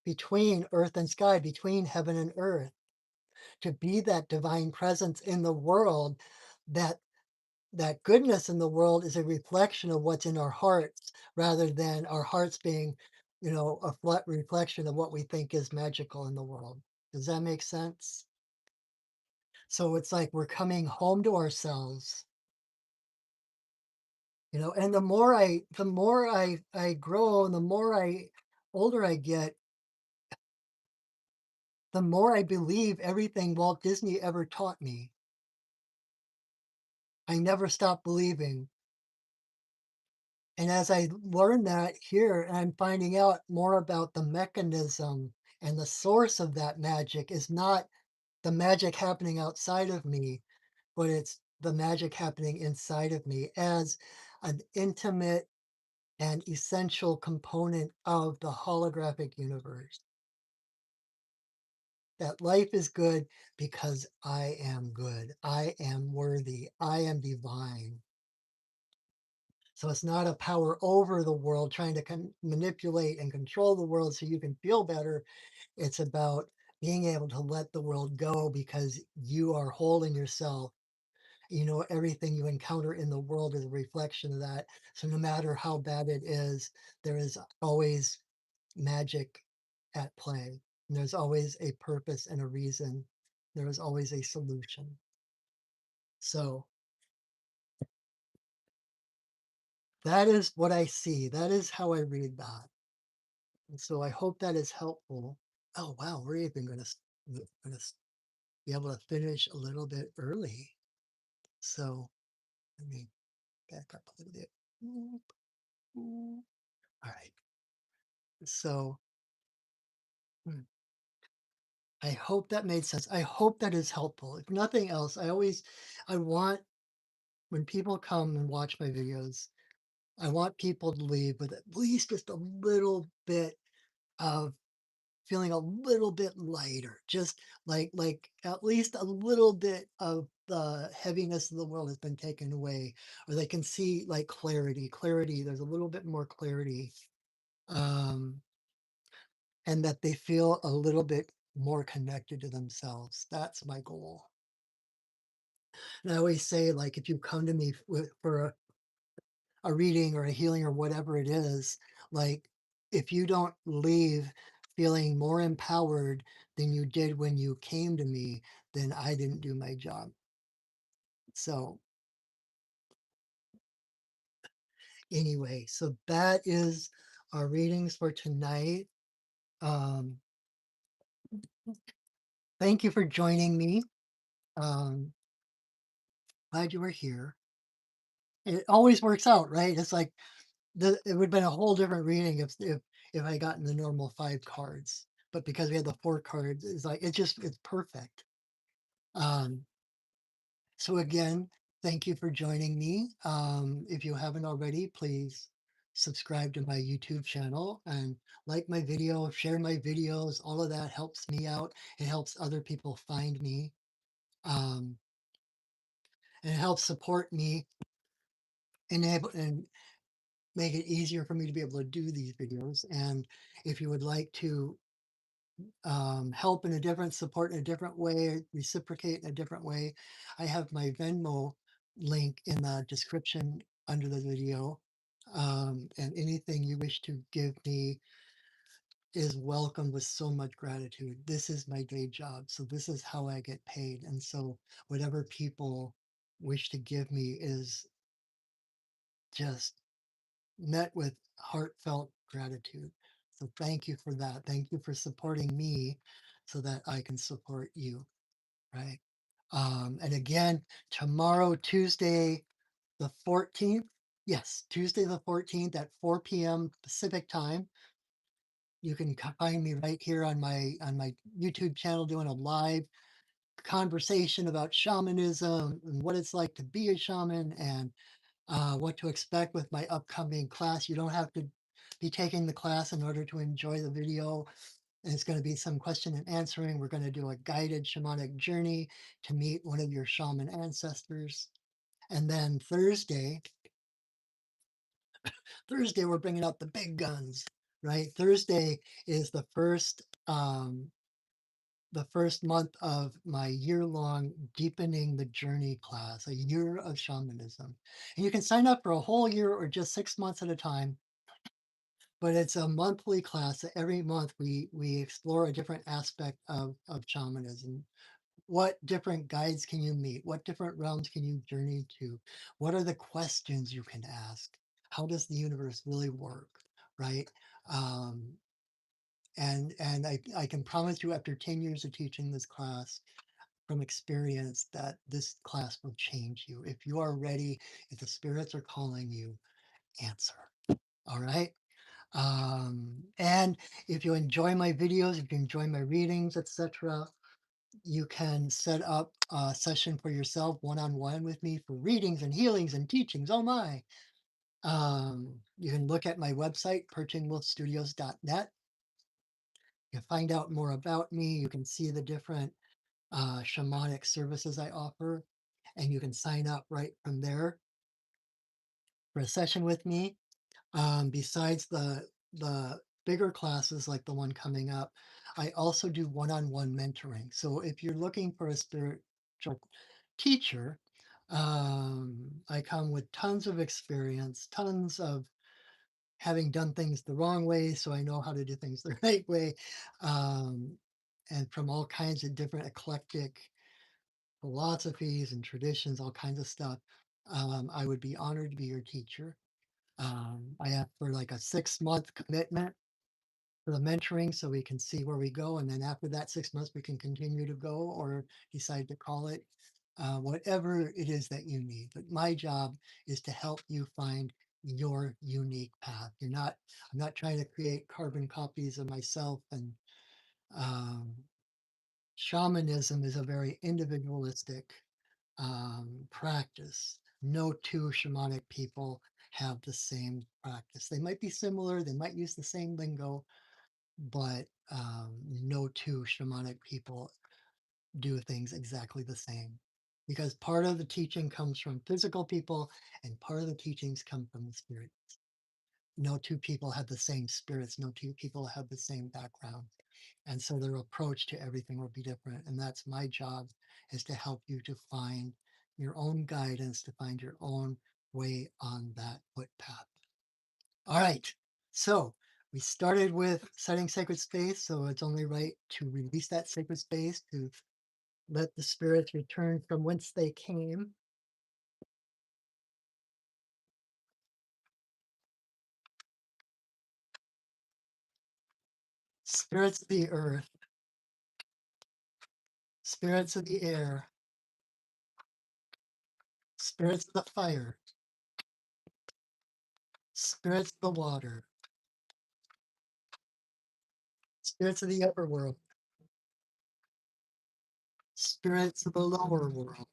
between earth and sky, between heaven and earth. to be that divine presence in the world, that that goodness in the world is a reflection of what's in our hearts rather than our hearts being, a flat reflection of what we think is magical in the world. Does that make sense? So it's like we're coming home to ourselves, and the more I grow and the more I older I get, the more I believe everything Walt Disney ever taught me. I never stop believing. And as I learn that here, and I'm finding out more about the mechanism and the source of that magic is not the magic happening outside of me, but it's the magic happening inside of me as an intimate and essential component of the holographic universe. That life is good because I am good. I am worthy. I am divine. So it's not a power over the world trying to manipulate and control the world so you can feel better. It's about being able to let the world go because you are whole in yourself. Everything you encounter in the world is a reflection of that. So no matter how bad it is, there is always magic at play. And there's always a purpose and a reason. There is always a solution. So that is what I see. That is how I read that. And so I hope that is helpful. Oh wow, we're even gonna be able to finish a little bit early. So let me back up a little bit. All right. So hmm, I hope that made sense. I hope that is helpful. If nothing else, I want when people come and watch my videos, I want people to leave with at least just a little bit of feeling a little bit lighter, just like at least a little bit of the heaviness of the world has been taken away, or they can see like clarity. There's a little bit more clarity, um, and that they feel a little bit more connected to themselves. That's my goal. And I always say, like, if you come to me for a reading or a healing or whatever it is, like if you don't leave feeling more empowered than you did when you came to me, then I didn't do my job. So anyway, so that is our readings for tonight. Um, thank you for joining me. Um, glad you were here. It always works out, right? It's like it would have been a whole different reading if I gotten the normal 5 cards. But because we had the 4 cards, it's like it's perfect. Um, so again, thank you for joining me. If you haven't already, please subscribe to my YouTube channel and like my video, share my videos. All of that helps me out. It helps other people find me. Um, and it helps support me and make it easier for me to be able to do these videos. And if you would like to help in a different, support in a different way, reciprocate in a different way, I have my Venmo link in the description under the video. And anything you wish to give me is welcome with so much gratitude. This is my day job. So this is how I get paid. And so whatever people wish to give me is just met with heartfelt gratitude. So thank you for that. Thank you for supporting me so that I can support you. Right. And again, tomorrow, Tuesday, the 14th. Yes, Tuesday the 14th at 4 p.m. Pacific time. You can find me right here on my YouTube channel doing a live conversation about shamanism and what it's like to be a shaman and what to expect with my upcoming class. You don't have to be taking the class in order to enjoy the video. And it's going to be some question and answering. We're going to do a guided shamanic journey to meet one of your shaman ancestors. And then Thursday, we're bringing out the big guns, right? Thursday is the first the first month of my year-long Deepening the Journey class, a year of shamanism. And you can sign up for a whole year or just 6 months at a time, but it's a monthly class. So every month we explore a different aspect of shamanism. What different guides can you meet? What different realms can you journey to? What are the questions you can ask? How does the universe really work? Right? Um, and I can promise you, after 10 years of teaching this class from experience, that this class will change you. If you are ready, if the spirits are calling you, answer. All right. And if you enjoy my videos, if you enjoy my readings, etc., you can set up a session for yourself one-on-one with me for readings and healings and teachings. Oh my. You can look at my website, pertinentstudios.net. You can find out more about me. You can see the different shamanic services I offer, and you can sign up right from there for a session with me. Besides the bigger classes like the one coming up, I also do one-on-one mentoring. So if you're looking for a spiritual teacher, I come with tons of experience, tons of having done things the wrong way, so I know how to do things the right way, um, and from all kinds of different eclectic philosophies and traditions, all kinds of stuff. I would be honored to be your teacher. I have for like a 6 month commitment for the mentoring so we can see where we go. And then after that 6 months, we can continue to go or decide to call it whatever it is that you need. But my job is to help you find your unique path. I'm not trying to create carbon copies of myself. And um, shamanism is a very individualistic practice. No two shamanic people have the same practice. They might be similar, they might use the same lingo, but no two shamanic people do things exactly the same. Because part of the teaching comes from physical people and part of the teachings come from the spirit. No two people have the same spirits, no two people have the same background. And so their approach to everything will be different. And that's my job, is to help you to find your own guidance, to find your own way on that footpath. All right. So we started with setting sacred space. So it's only right to release that sacred space, to let the spirits return from whence they came. Spirits of the earth, spirits of the air, spirits of the fire, spirits of the water, spirits of the upper world, spirits of the lower world,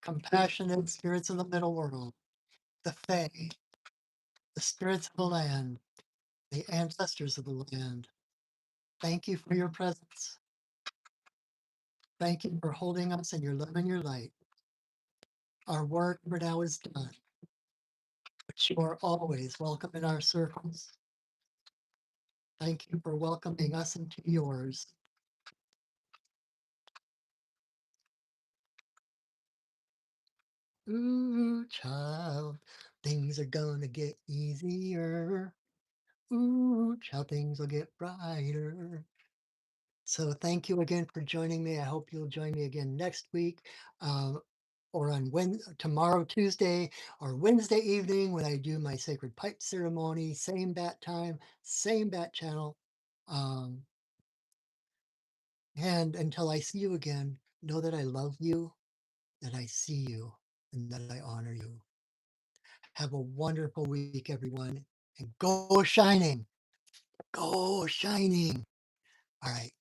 compassionate spirits of the middle world, the Fae, the spirits of the land, the ancestors of the land. Thank you for your presence. Thank you for holding us in your love and your light. Our work for now is done, but you are always welcome in our circles. Thank you for welcoming us into yours. Ooh, child, things are gonna get easier. Ooh, child, things will get brighter. So thank you again for joining me. I hope you'll join me again next week, um, or on tomorrow, Tuesday, or Wednesday evening when I do my sacred pipe ceremony. Same bat time, same bat channel. Um, and until I see you again, know that I love you, that I see you, and that I honor you. Have a wonderful week, everyone, and go shining. Go shining. All right.